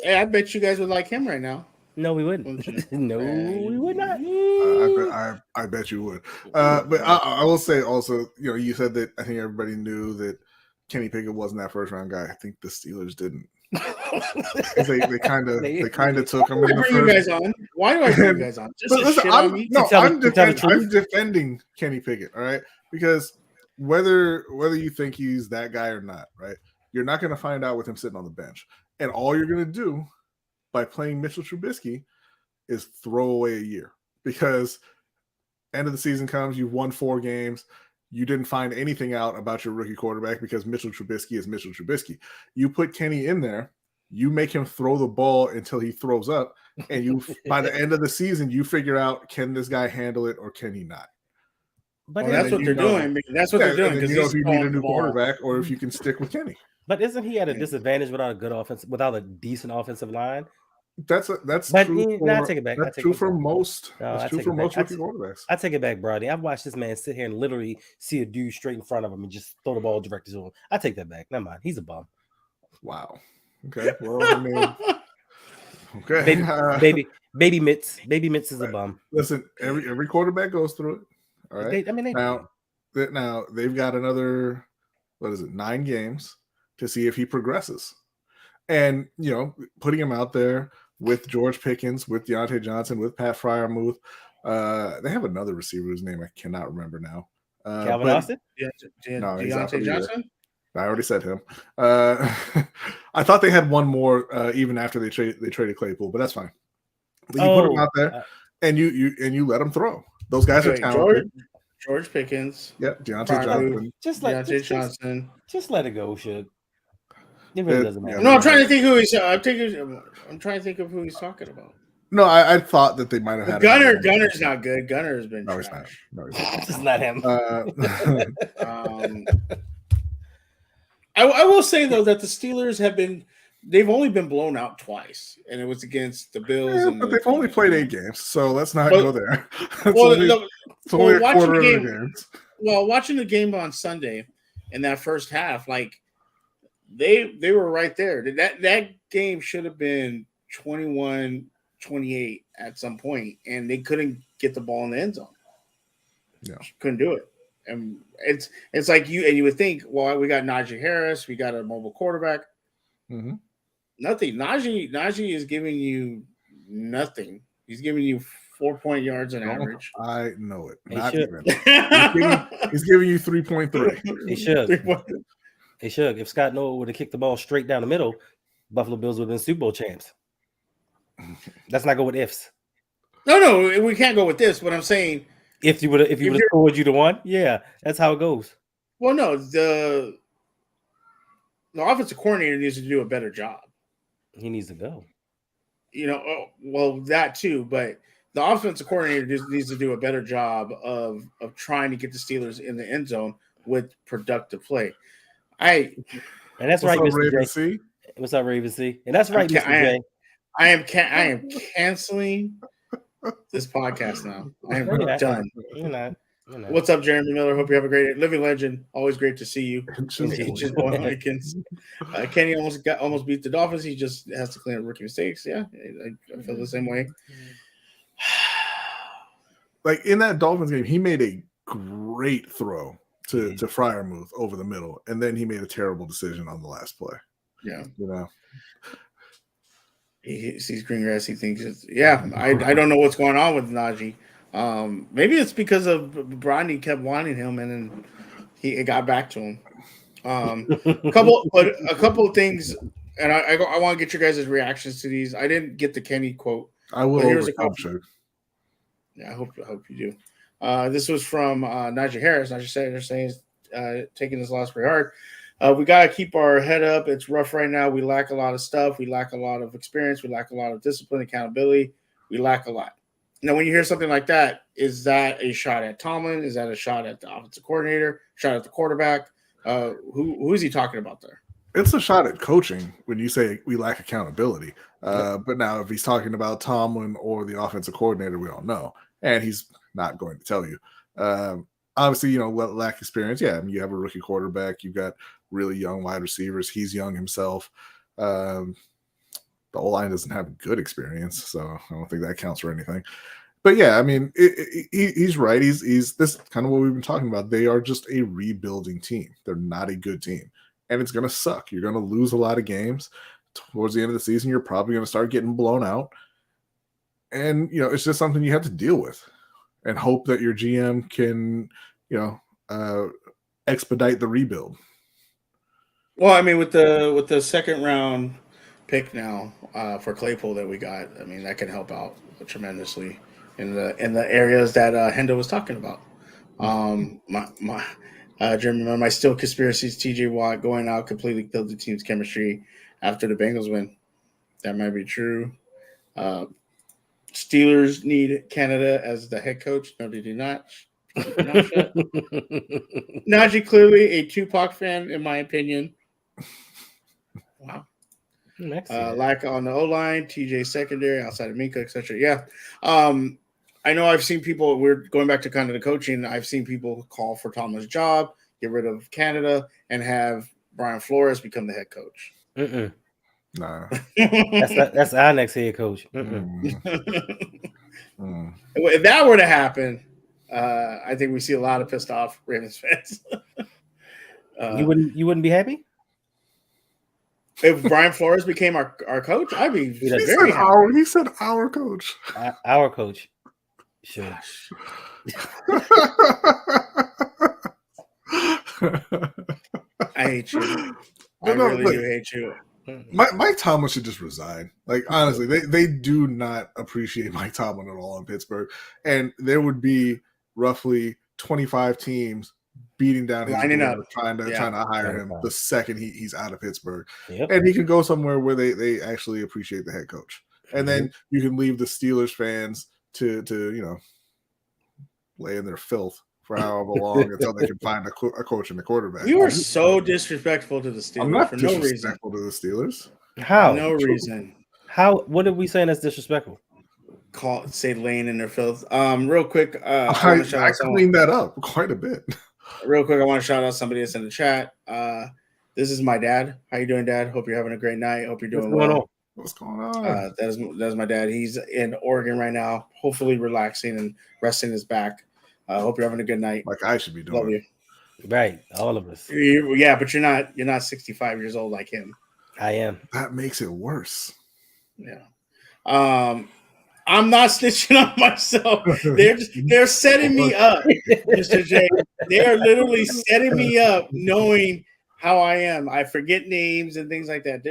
I bet you guys would like him right now. No, we wouldn't. No, we would not. I bet you would. But I will say also, you said that I think everybody knew that Kenny Pickett wasn't that first round guy. I think the Steelers didn't. they kind of took him. You guys on? Why do I bring you guys on? Just listen, I'm defending Kenny Pickett. All right, because whether you think he's that guy or not, right, you're not going to find out with him sitting on the bench, and all you're going to do by playing Mitchell Trubisky is throw away a year, because end of the season comes, you've won 4 games, you didn't find anything out about your rookie quarterback because Mitchell Trubisky is Mitchell Trubisky. You put Kenny in there, you make him throw the ball until he throws up, and you by the end of the season, you figure out, can this guy handle it or can he not? But that's what they're doing. That's what they're doing. Because if you need a new quarterback or if you can stick with Kenny. But isn't he at a disadvantage without a good offense, without a decent offensive line? That's true. I take it back. That's true for most. That's true for most rookie quarterbacks. I take it back, Brodny. I've watched this man sit here and literally see a dude straight in front of him and just throw the ball directly to him. I take that back. Never mind. He's a bum. Wow. Okay. Well, I mean, okay. Baby Mitts. Baby Mitts is a bum. Listen, every quarterback goes through it. All right. Now they've got another 9 games to see if he progresses. And, putting him out there with George Pickens, with Deontay Johnson, with Pat Freiermuth. They have another receiver whose name I cannot remember now. Calvin Austin? No, he's out for the year. Johnson? I already said him. I thought they had one more even after they traded Claypool, but that's fine. But you put him out there, and you let him throw. Those guys are talented. George Pickens. Yep, Deontay Johnson. Deontay Johnson. Just let it go, Shug. It really doesn't matter. No, I'm trying to think who he's. I'm trying to think of who he's talking about. No, I thought that they might have had Gunner's not good. Gunner has been. No, he's not. No, he's not. It's not him. I will say though that the Steelers they've only been blown out twice, and it was against the Bills. But they've only played 8 games, so let's not go there. It's only a quarter of the games. Well, watching the game on Sunday in that first half, like they were right there. That game should have been 21-28 at some point, and they couldn't get the ball in the end zone. Yeah, couldn't do it. And it's like you would think, well, we got Najee Harris, we got a mobile quarterback. Mm-hmm. Nothing. Najee is giving you nothing. He's giving you 4 yards on average. I know it. He Not should. even. He's giving you 3.3. He should. He should. If Scott Noah would have kicked the ball straight down the middle, Buffalo Bills would have been Super Bowl champs. Let's not go with ifs. No, we can't go with this. What I'm saying, if you would have scored, you'd have won. Yeah, that's how it goes. Well, no, the offensive coordinator needs to do a better job. He needs to go. That too, but the offensive coordinator just needs to do a better job of trying to get the Steelers in the end zone with productive play. And that's right, Mr. Raven J. C? What's up, Raven C? And that's right, Mr. J. I am canceling this podcast now. I am done. You're not. What's up, Jeremy Miller? Hope you have a great living legend. Always great to see you. Kenny almost beat the Dolphins. He just has to clean up rookie mistakes. Yeah, I feel the same way. Like in that Dolphins game, he made a great throw to Freiermuth over the middle, and then he made a terrible decision on the last play. Yeah, he sees green grass. He thinks it's I don't know what's going on with Najee. Maybe it's because of Brodny kept wanting him, and then it got back to him. A couple of things, and I want to get your guys' reactions to these. I didn't get the Kenny quote. I will. Here's a couple. Yeah, I hope you do. This was from Najee Harris. Najee saying taking this loss pretty hard. We got to keep our head up. It's rough right now. We lack a lot of stuff. We lack a lot of experience. We lack a lot of discipline, accountability. We lack a lot. Now, when you hear something like that, is that a shot at Tomlin? Is that a shot at the offensive coordinator? Shot at the quarterback? Who is he talking about there? It's a shot at coaching when you say we lack accountability. But now if he's talking about Tomlin or the offensive coordinator, we don't know. And he's not going to tell you. Obviously, lack experience. Yeah, I mean, you have a rookie quarterback. You've got really young wide receivers. He's young himself. The O-line doesn't have good experience, so I don't think that counts for anything. But yeah, I mean, he's right. He's this kind of what we've been talking about. They are just a rebuilding team. They're not a good team, and it's going to suck. You're going to lose a lot of games towards the end of the season. You're probably going to start getting blown out, and it's just something you have to deal with, and hope that your GM can, expedite the rebuild. Well, I mean, with the second round pick now for Claypool that we got, I mean, that can help out tremendously in the areas that Hendo was talking about. Jeremy, my still conspiracies, TJ Watt going out completely killed the team's chemistry after the Bengals win. That might be true. Steelers need Canada as the head coach. No, they do not. Najee clearly a Tupac fan, in my opinion. Wow. Lack on the O-line, TJ secondary, outside of Minka, etc. Yeah. I know I've seen people, we're going back to kind of the coaching, I've seen people call for Tomlin's job, get rid of Canada, and have Brian Flores become the head coach. Nah. That's our next head coach. If that were to happen, I think we see a lot of pissed off Ravens fans. You wouldn't be happy? If Brian Flores became our coach, I'd be He does. very happy. He said our coach. Our coach. Sure. I hate you. I But no, really look, do hate you. Mike Tomlin should just resign. Like, honestly, they do not appreciate Mike Tomlin at all in Pittsburgh. And there would be roughly 25 teams beating down his Lining door up. trying to hire him the second he's out of Pittsburgh. Yep. And he can go somewhere where they actually appreciate the head coach. And then you can leave the Steelers fans to lay in their filth for however long until they can find a coach and a quarterback. You are so disrespectful to the Steelers. I'm not for no reason. disrespectful to the Steelers. How? No reason. How? What are we saying that's disrespectful? Say laying in their filth. Real quick, I cleaned that up quite a bit. Real quick, I want to shout out somebody that's in the chat. This is my dad. How you doing, Dad? Hope you're having a great night. Hope you're doing well. What's going on? That is my dad. He's in Oregon right now, hopefully relaxing and resting his back. Hope you're having a good night. Like I should be doing. Love you. Right, all of us. Yeah, but you're not 65 years old like him. I am. That makes it worse. Yeah. I'm not snitching on myself. They're setting me up, Mr. J. They are literally setting me up, knowing how I am. I forget names and things like that.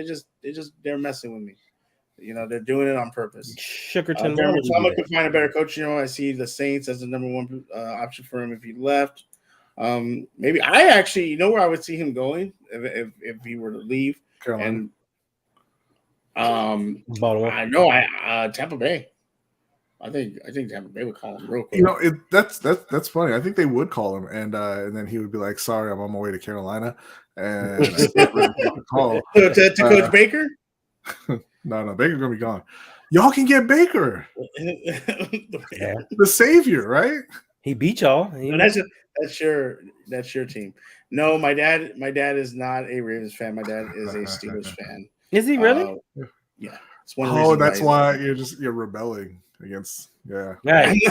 They're messing with me. You know, they're doing it on purpose. Sugarton. Someone could find a better coach. You know, I see the Saints as the number one option for him if he left. Maybe I actually, you know, where I would see him going if he were to leave. Carolina. And Baltimore. I know Tampa Bay. I think Tampa Bay would call him real quick. You know, that's funny. I think they would call him, and then he would be like, "Sorry, I'm on my way to Carolina," and I can't really take the call to Coach Baker. No, Baker's gonna be gone. Y'all can get Baker, Yeah. the savior, right? He beat y'all. That's your team. No, my dad is not a Ravens fan. My dad is a Steelers fan. Is he really? Yeah. It's one reason That's why you're rebelling against. Yeah. Right.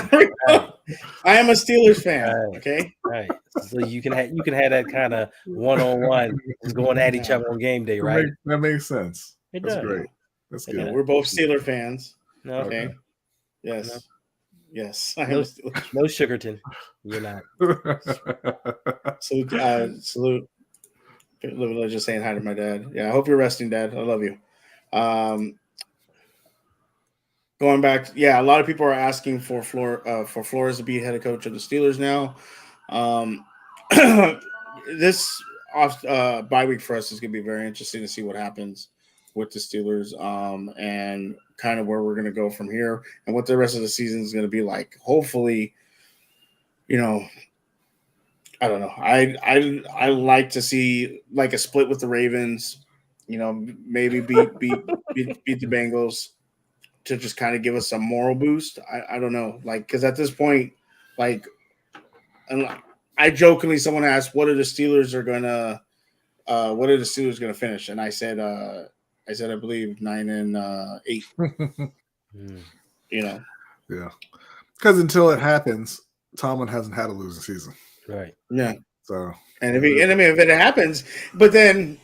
I am a Steelers fan. Right. Okay. Right. So you can have that kind of one-on-one going at each other on game day, right? That makes sense. It That's does. great. That's good. Yeah, we're both Steeler fans. No. Okay. Yes. No. Yes. I am a Steelers. No Sugarton. You're not. Salute. Just saying hi to my dad. Yeah, I hope you're resting, Dad. I love you. Going back, yeah, a lot of people are asking for Flores to be head coach of the Steelers now. This bye week for us is going to be very interesting to see what happens with the Steelers and kind of where we're going to go from here and what the rest of the season is going to be like. Hopefully, you know, I don't know. I like to see like a split with the Ravens. You know, maybe beat the Bengals to just kind of give us a moral boost. I don't know, like because at this point, like, I jokingly someone asked, "What are the Steelers gonna finish?" And I said I believe 9-8. You know, yeah, because until it happens, Tomlin hasn't had a losing season. Right. Yeah. So, if it happens, but then,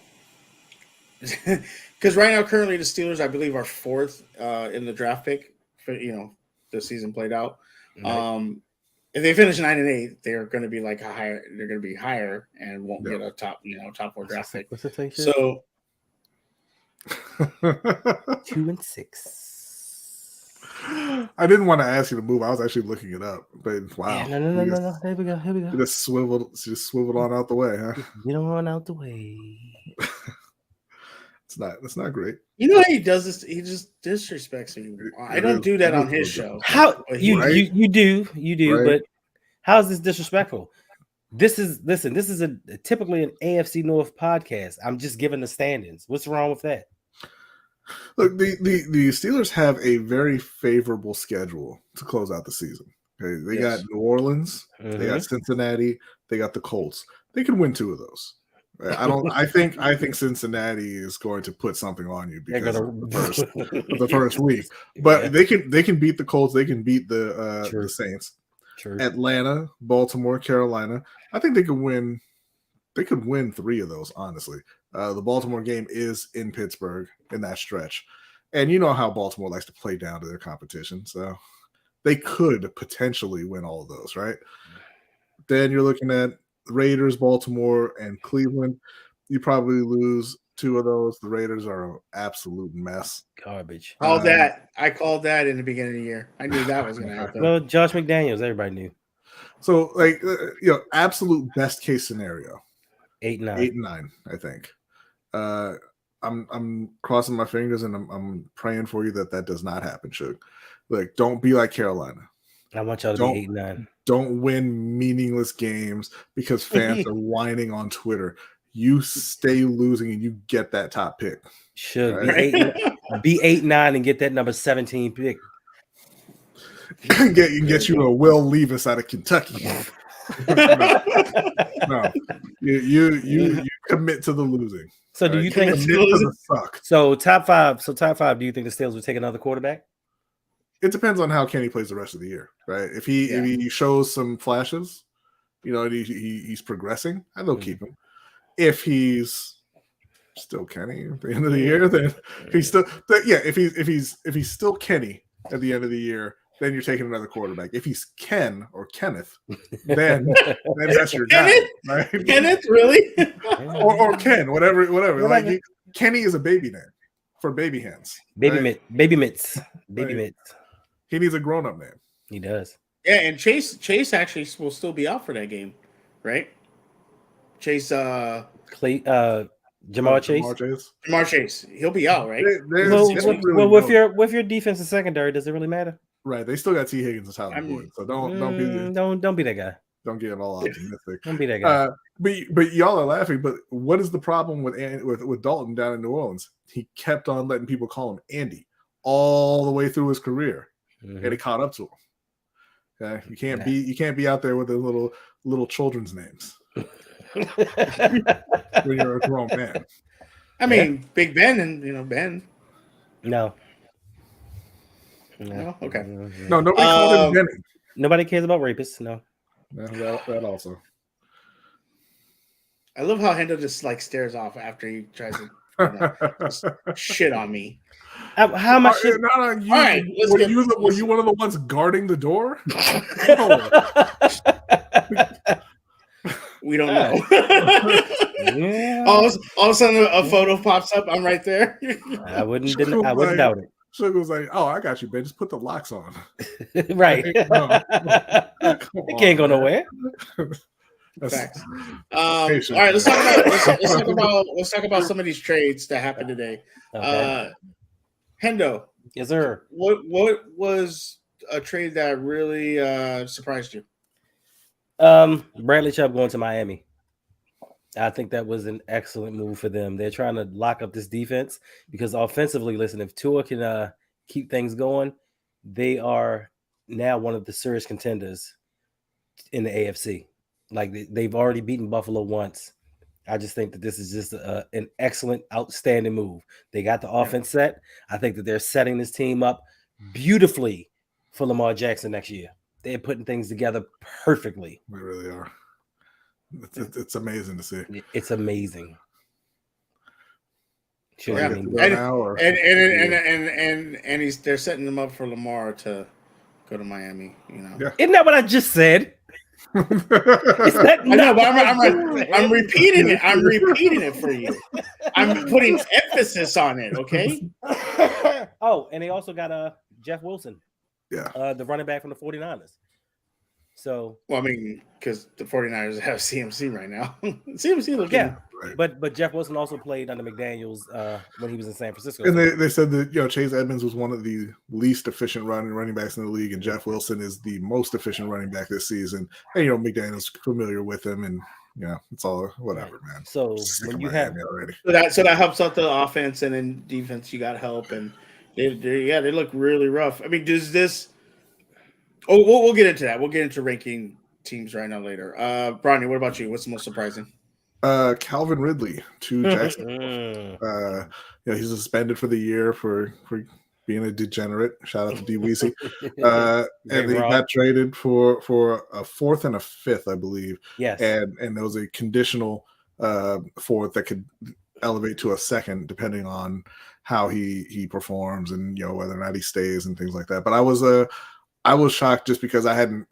because right now, currently the Steelers, I believe, are fourth in the draft pick. For, you know, the season played out. Right. If they finish 9-8, they're going to be like higher. They're going to be higher and won't get a top 4 draft pick. What's the thing? So 2-6. I didn't want to ask you to move. I was actually looking it up, but wow. Yeah, no. Here we go. You just swiveled on out the way, huh? You don't run out the way. That's not great. You know how he does this? He just disrespects me. I don't do that on his show. How you do, right? But how is this disrespectful? This is typically an AFC North podcast. I'm just giving the standings. What's wrong with that? Look, the Steelers have a very favorable schedule to close out the season. Okay, they got New Orleans, they got Cincinnati, they got the Colts. They can win 2 of those. I think Cincinnati is going to put something on you because of the first week. But they can beat the Colts. They can beat the Saints. True. Atlanta, Baltimore, Carolina. I think they could win. They could win 3 of those. Honestly, The Baltimore game is in Pittsburgh in that stretch. And you know how Baltimore likes to play down to their competition. So they could potentially win all of those, right? Then you're looking at Raiders, Baltimore, and Cleveland. You probably lose 2 of those. The Raiders are an absolute mess. Garbage. I called that in the beginning of the year. I knew that was going to happen. Well, Josh McDaniels, everybody knew. So, absolute best case scenario, 8-9. 8-9, I think. I'm crossing my fingers and I'm praying for you that does not happen, Suge. Like, don't be like Carolina. I want y'all to be 8-9. Don't win meaningless games because fans are whining on Twitter. You stay losing and you get that top pick. Should right? be 8-9 and get that number 17 pick. get you a Will Levis out of Kentucky. no. You commit to the losing. So do you think suck? So top five, do you think the Steelers would take another quarterback? It depends on how Kenny plays the rest of the year, right? If he shows some flashes, he's progressing, I will keep him. If he's still Kenny at the end of the year, then if he's still Kenny at the end of the year, then you're taking another quarterback. If he's Ken or Kenneth, then that's your guy, right? Kenneth, really? or Ken, whatever. Like Kenny is a baby name for baby hands. Baby mitts. He needs a grown-up name. He does. Yeah, and Chase actually will still be out for that game, right? Chase Jamar Chase. Jamar Chase. He'll be out, right? Well, with your defensive secondary, does it really matter? Right. They still got T. Higgins and Tyler Boyd. So don't be that guy. Don't get all optimistic. Don't be that guy. But y'all are laughing. But what is the problem with Dalton down in New Orleans? He kept on letting people call him Andy all the way through his career, and it caught up to him. Okay, you can't be out there with the little children's names when you're a grown man. I mean, Big Ben and Ben. No. Okay. No, nobody called him Benny. Nobody cares about rapists. No. That also. I love how Hendo just stares off after he tries to shit on me. How much? Not on you. All right, were you one of the ones guarding the door? We don't know. Yeah. All of a sudden, a photo pops up. I'm right there. I wouldn't doubt it. Suge was like, "Oh, I got you, Ben. Just put the locks on." Right. It can't go nowhere. Facts. All right, let's talk about some of these trades that happened today. Okay. Hendo. Yes, sir. What was a trade that really surprised you? Bradley Chubb going to Miami. I think that was an excellent move for them. They're trying to lock up this defense because offensively, listen, if Tua can keep things going, they are now one of the serious contenders in the AFC. Like they've already beaten Buffalo once. I just think that this is just an excellent, outstanding move. They got the offense set. I think that they're setting this team up beautifully for Lamar Jackson next year. They're putting things together perfectly. They really are. It's amazing to see. It's amazing. Sure. Yeah. And they're setting them up for Lamar to go to Miami. Yeah. Isn't that what I just said? I know, but I'm repeating it. I'm repeating it for you. I'm putting emphasis on it. Okay. Oh, and they also got Jeff Wilson. Yeah. The running back from the 49ers. So, well, I mean, because the 49ers have CMC right now. CMC looking. Yeah, right. But Jeff Wilson also played under McDaniels when he was in San Francisco. And they said that Chase Edmonds was one of the least efficient running backs in the league, and Jeff Wilson is the most efficient running back this season. And McDaniels familiar with him, and it's all whatever, man. So when you have already. So that helps out the offense, and then defense you got help, and they look really rough. I mean, does this? Oh, we'll get into that. We'll get into ranking teams right now later. Brodny, what about you? What's the most surprising? Calvin Ridley to Jacksonville. He's suspended for the year for being a degenerate. Shout out to D Weezy. And he got traded for a 4th and a 5th, I believe. Yes. And there was a conditional 4th that could elevate to a second depending on how he performs and whether or not he stays and things like that. But I was shocked just because I hadn't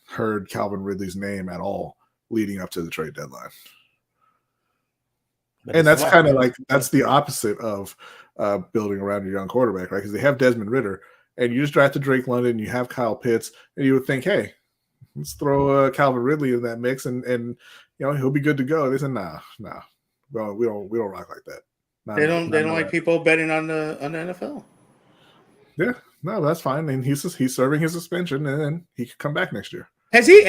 heard Calvin Ridley's name at all leading up to the trade deadline. And that's kind of like that's the opposite of building around your young quarterback, right? Because they have Desmond Ridder, and you just drafted Drake London, you have Kyle Pitts, and you would think, hey, let's throw Calvin Ridley in that mix, and he'll be good to go. They said, nah, well, we don't rock like that. They don't like people betting on the NFL. Yeah, no, that's fine. And he's serving his suspension, and then he could come back next year. Was he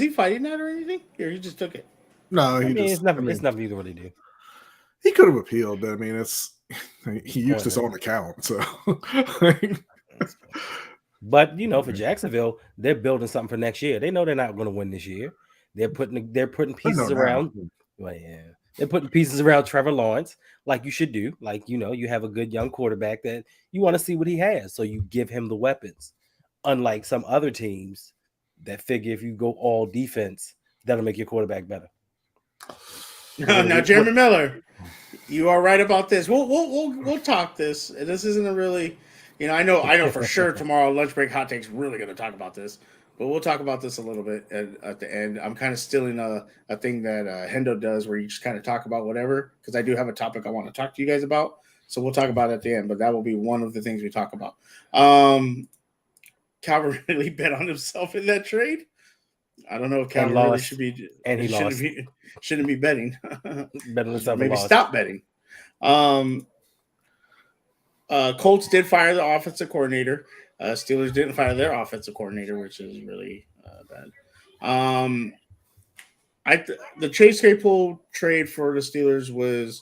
fighting that or anything? Or he just took it? No, it's nothing you can really do. He could have appealed, but I mean, he used his own account, so. But for Jacksonville, they're building something for next year. They know they're not going to win this year. They're putting pieces around. Well, yeah, they're putting pieces around Trevor Lawrence, like you should do. Like you have a good young quarterback that you want to see what he has, so you give him the weapons. Unlike some other teams that figure if you go all defense, that'll make your quarterback better. Now, Jeremy Miller, you are right about this. We'll talk this. This isn't a really, I know for sure tomorrow lunch break hot takes really going to talk about this, but we'll talk about this a little bit at the end. I'm kind of stealing a thing that Hendo does where you just kind of talk about whatever, because I do have a topic I want to talk to you guys about. So we'll talk about it at the end, but that will be one of the things we talk about. Calvin really bet on himself in that trade. I don't know if Calvin really should be, and he shouldn't be betting. Maybe stop betting. Colts did fire the offensive coordinator. Steelers didn't fire their offensive coordinator, which is really bad. The Chase Claypool trade for the Steelers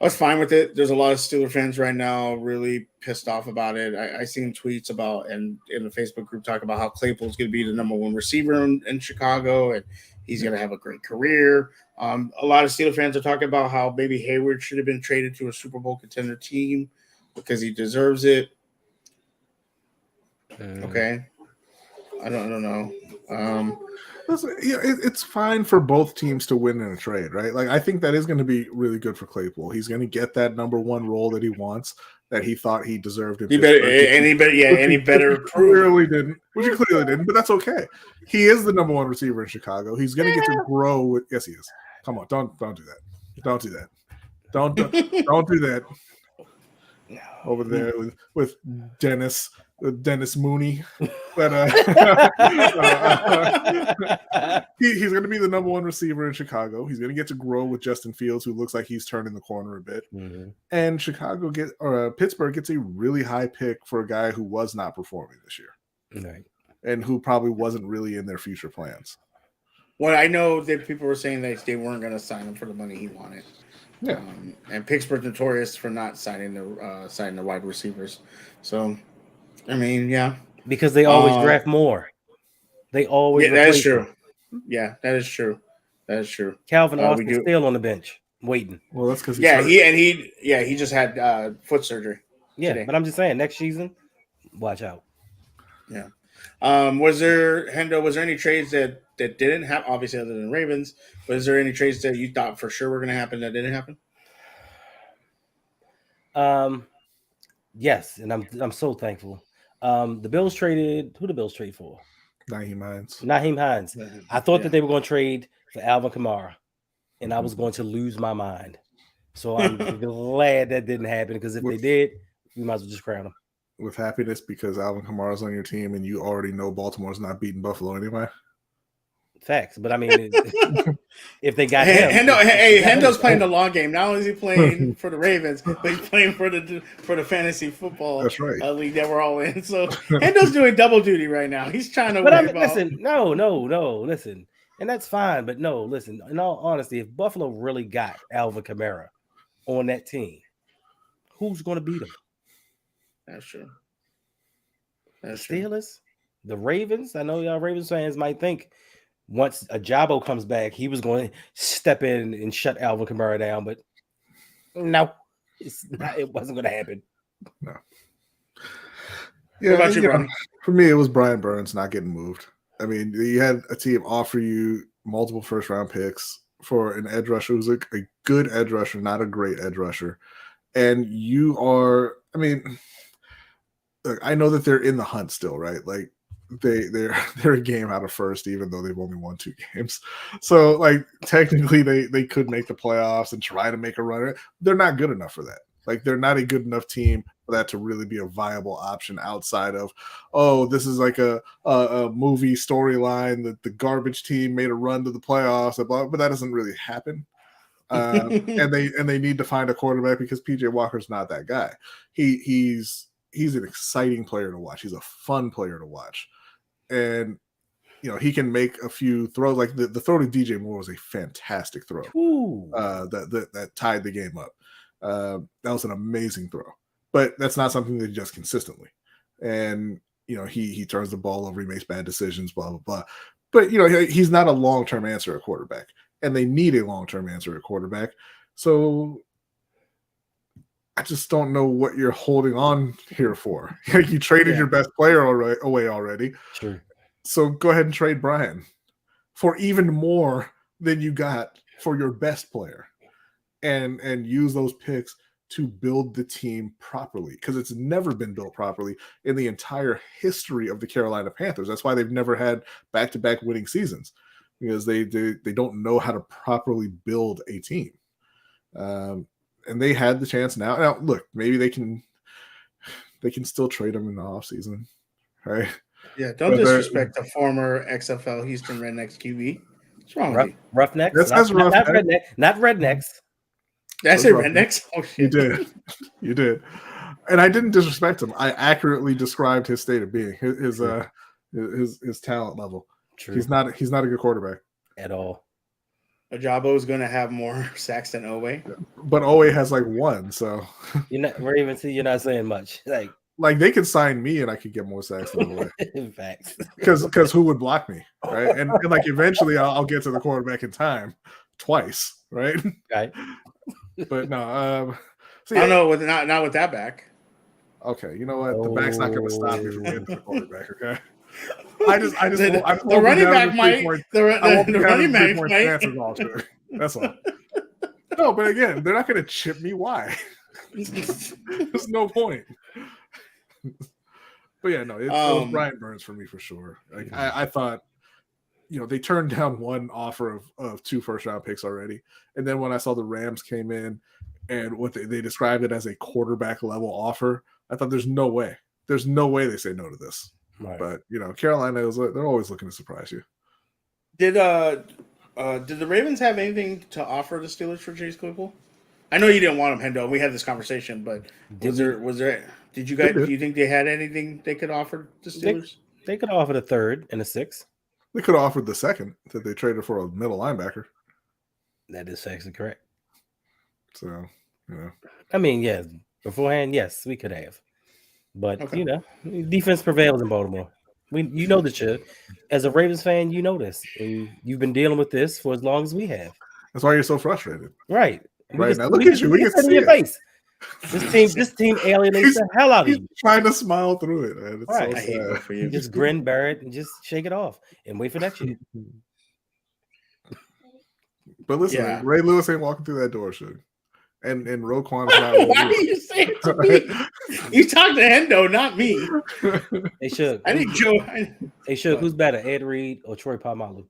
I was fine with it. There's a lot of Steeler fans right now really pissed off about it. I seen tweets about and in the Facebook group talk about how Claypool's going to be the number one receiver in Chicago and he's going to have a great career. A lot of Steeler fans are talking about how maybe Hayward should have been traded to a Super Bowl contender team because he deserves it. Okay. I don't know. It's fine for both teams to win in a trade, right? Like I think that is going to be really good for Claypool. He's going to get that number one role that he wants, that he thought he deserved. He better clearly didn't, which he clearly didn't, but that's okay. He is the number one receiver in Chicago. He's going to get to grow with. Yes, he is. Come on, don't do that. Don't do that. Don't do that. Over there with Dennis Mooney, but he's going to be the number one receiver in Chicago. He's going to get to grow with Justin Fields, who looks like he's turning the corner a bit. Mm-hmm. And Pittsburgh gets a really high pick for a guy who was not performing this year, right? And who probably wasn't really in their future plans. Well, I know that people were saying that they weren't going to sign him for the money he wanted. Yeah, and Pittsburgh's notorious for not signing the wide receivers. So, I mean, yeah, because they always draft more. They always. Yeah, that is true. Yeah, that is true. That is true. Calvin Austin's still on the bench waiting. Well, that's because he just had foot surgery. Yeah, today. But I'm just saying, next season, watch out. Yeah. Was there any trades that didn't happen, obviously other than Ravens, but is there any trades that you thought for sure were going to happen that didn't happen? Yes, and I'm so thankful. The Bills traded, who the Bills trade for? Nyheim Hines. Mm-hmm. I thought that they were going to trade for Alvin Kamara, and I was going to lose my mind. So I'm glad that didn't happen, because if they did, we might as well just crown them. With happiness, because Alvin Kamara's on your team and you already know Baltimore's not beating Buffalo anyway. Facts, but I mean, if they got him, Hendo's playing the long game. Not only is he playing for the Ravens, but he's playing for the fantasy football league that we're all in. So Hendo's doing double duty right now. He's trying to. But listen, listen, and that's fine. But no, listen. In all honesty, if Buffalo really got Alvin Kamara on that team, who's going to beat him? That's true. Steelers, the Ravens. I know y'all Ravens fans might think once Ajabo comes back, he was going to step in and shut Alvin Kamara down, but no, it wasn't going to happen. No. Yeah, what about you, Brodny? For me, it was Brian Burns not getting moved. I mean, you had a team offer you multiple first-round picks for an edge rusher who's a good edge rusher, not a great edge rusher. And you are, I mean, look, I know that they're in the hunt still, right? Like they're a game out of first, even though they've only won 2 games. So like technically they could make the playoffs and try to make a run. They're not good enough for that. Like they're not a good enough team for that to really be a viable option outside of, oh, this is like a movie storyline that the garbage team made a run to the playoffs, but that doesn't really happen. And they need to find a quarterback because PJ Walker's not that guy. He's an exciting player to watch. He's a fun player to watch, and he can make a few throws. Like the throw to DJ Moore was a fantastic throw. That tied the game up. That was an amazing throw, but that's not something that he does consistently. And he turns the ball over, he makes bad decisions, blah blah blah. But he's not a long-term answer at quarterback, and they need a long-term answer at quarterback. So I just don't know what you're holding on here for. You traded your best player away already. Sure. So go ahead and trade Brian for even more than you got for your best player. And use those picks to build the team properly, because it's never been built properly in the entire history of the Carolina Panthers. That's why they've never had back-to-back winning seasons, because they don't know how to properly build a team. And they had the chance now. Now, look, maybe they can still trade them in the offseason, right? Yeah, don't disrespect the former XFL Houston Rednecks QB. What's wrong with you? Roughnecks? Not rednecks. Did I say rednecks? Oh shit! You did, and I didn't disrespect him. I accurately described his state of being, his talent level. True. He's not a good quarterback at all. Ajabo is going to have more sacks than Owe, but Owe has like 1. So you're not saying much. Like they could sign me and I could get more sacks than Owe. Facts. Because who would block me, right? And like eventually I'll get to the quarterback in time twice, right? Right. But no, I don't know not with that back. Okay, you know what? The back's not going to stop me from getting to the quarterback. Okay, I just the running back might. The running back might. That's all. No, but again, they're not going to chip me. Why? There's no point. But yeah, no, it was Brian Burns for me for sure. Like I thought. They turned down 1 offer of 2 first-round picks already. And then when I saw the Rams came in and what they described it as a quarterback-level offer, I thought there's no way. There's no way they say no to this. Right. But, Carolina, they're always looking to surprise you. Did the Ravens have anything to offer the Steelers for Chase Claypool? I know you didn't want him, Hendo. We had this conversation, but do you think they had anything they could offer the Steelers? They could offer the 3rd and the 6th. They could have offered the 2nd that they traded for a middle linebacker. That is actually correct. So, I mean, yeah, beforehand, yes, we could have. But, defense prevails in Baltimore. You know the shit. As a Ravens fan, you know this. And you've been dealing with this for as long as we have. That's why you're so frustrated. Right. Right now, look at you. We can see your face. This team alienates the hell out of you. He's trying to smile through it, man. It's right. So I hate sad. it for you. Just grin, bear it, and just shake it off and wait for next year. But listen, Ray Lewis ain't walking through that door, Suge. And Roquan is not. Why are you saying it to me? You talk to Hendo, not me. Hey, Suge. I think Joe. Hey, Suge, who's better, Ed Reed or Troy Polamalu?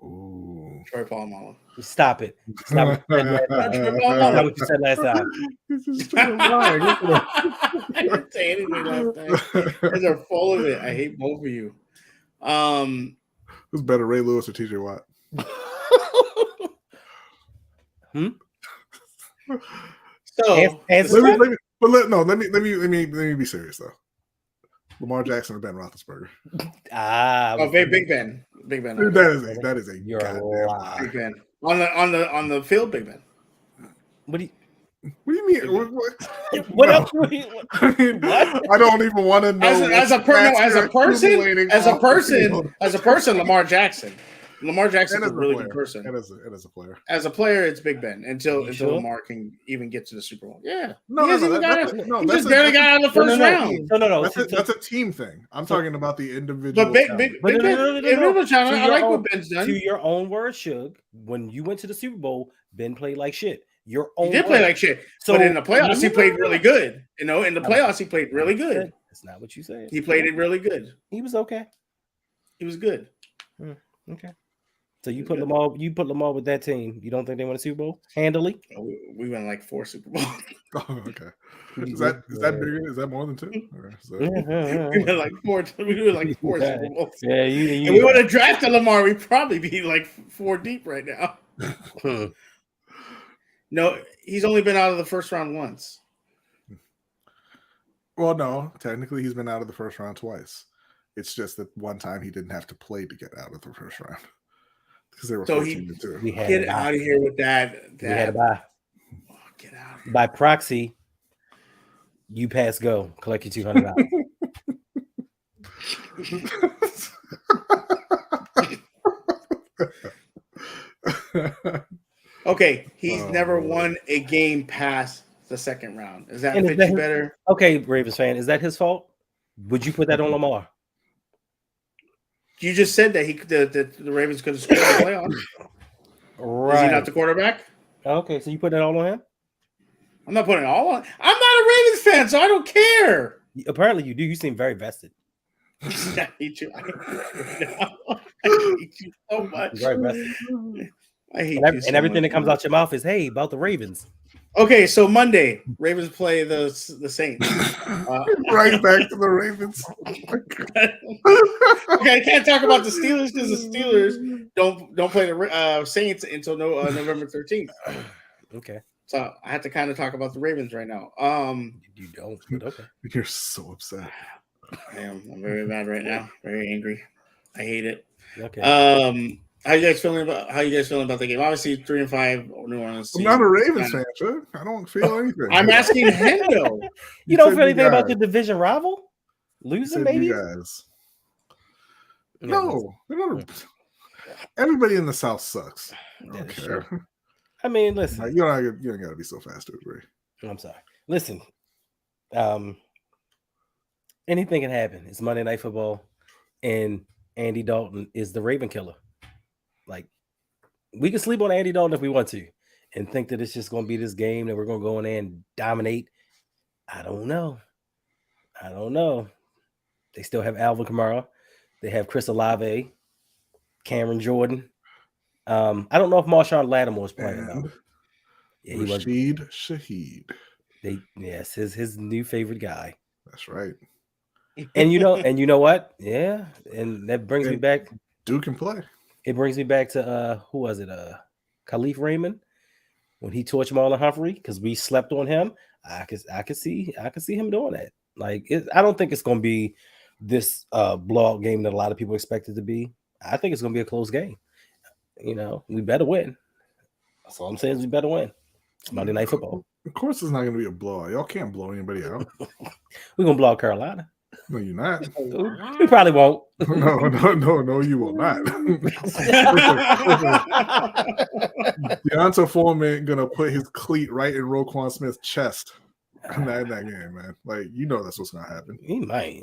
Ooh. Troy Polamalu. Stop it. Stop what you said last time. I didn't say anything last time. You guys are full of it. I hate both of you. Who's better, Ray Lewis or TJ Watt? So let me be serious though. Lamar Jackson or Ben Roethlisberger? Big Ben. That is a You're goddamn lie. Big Ben on the field. Big Ben. What do you mean? What no. else? I mean, I don't even want to know. As a person, Lamar Jackson. Lamar Jackson's And a as really player. good person. And as a player. As a player, it's Big Ben until sure? Lamar can even get to the Super Bowl. Yeah. No, he no, no. he just barely got out of the first round. No. That's a team thing. I'm talking about the individual. But Big Ben, I like what Ben's done. To your own word, Suge, when you went to the Super Bowl, Ben played like shit. Your own He did play like shit. So, but in the playoffs, he played really good. In the playoffs, he played really good. That's not what you said. He played it really good. He was okay. He was good. Okay. So you put Lamar with that team. You don't think they win a Super Bowl handily? We won like 4 Super Bowls. Oh, okay. Is that bigger? Is that more than 2? We won like 4. We won like 4 Super Bowls. Yeah, if we would have drafted Lamar, we'd probably be like 4 deep right now. No, he's only been out of the first round once. Well, no, technically he's been out of the first round twice. It's just that one time he didn't have to play to get out of the first round because they were 14-2. Get out of here with that. We had a bye. Oh, get out. Of here. By proxy, you pass go. Collect your $200. Okay, he's never won a game past the second round. Is that fit you better? Okay, Ravens fan, is that his fault? Would you put that on Lamar? You just said that the Ravens could have scored in the playoffs. Right. Is he not the quarterback? Okay, so you put that all on him? I'm not putting it all on. I'm not a Ravens fan, so I don't care. Apparently you do. You seem very vested. I hate you. I hate you so much. Very vested. I hate and you so everything much, that comes out your mouth is, hey, about the Ravens. Okay, so Monday, Ravens play the Saints. Right back to the Ravens. Okay, I can't talk about the Steelers because the Steelers don't play the Saints until November 13th. Okay. So I have to kind of talk about the Ravens right now. You don't, but okay. You're so upset. I am. I'm very mad right now. Very angry. I hate it. Okay. How you guys feeling about the game? Obviously, 3-5 New Orleans. I'm not a Ravens fan, sure. I don't feel anything. I'm asking Hendo. You don't feel anything about your division rival? Losing, maybe? You guys. No. Everybody in the South sucks. I don't care. I mean, listen. You don't got to be so fast to agree. I'm sorry. Listen. Anything can happen. It's Monday Night Football, and Andy Dalton is the Raven killer. Like, we can sleep on Andy Dalton if we want to and think that it's just going to be this game that we're going to go in there and dominate. I don't know. They still have Alvin Kamara. They have Chris Olave, Cameron Jordan. I don't know if Marshawn Lattimore is playing though. Yeah, Rashid Shaheed. Yes, his new favorite guy. That's right. And you know what? Yeah, and that brings me back. Duke can play. It brings me back to who was it? Khalif Raymond when he torched Marlon Humphrey because we slept on him. I could see him doing that. Like, I don't think it's going to be this blowout game that a lot of people expect it to be. I think it's going to be a close game. We better win. That's all I'm saying is we better win. It's Monday Night Football. Of course, it's not going to be a blowout. Y'all can't blow anybody out. We're going to blow out Carolina. No, you're not. We probably won't. No, you will not. Deonta Foreman gonna put his cleat right in Roquan Smith's chest in that game, man. Like, that's what's gonna happen. He might.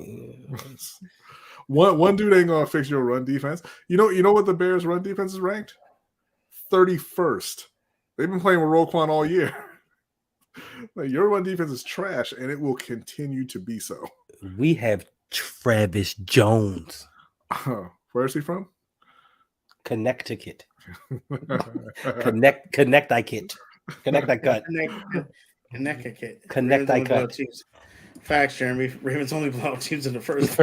One dude ain't gonna fix your run defense. You know what the Bears' run defense is ranked? 31st. They've been playing with Roquan all year. Like, your run defense is trash, and it will continue to be so. We have Travis Jones. Where's he from? Connecticut. Connecticut. Connecticut. Facts, Jeremy. Ravens only blow out teams in the first.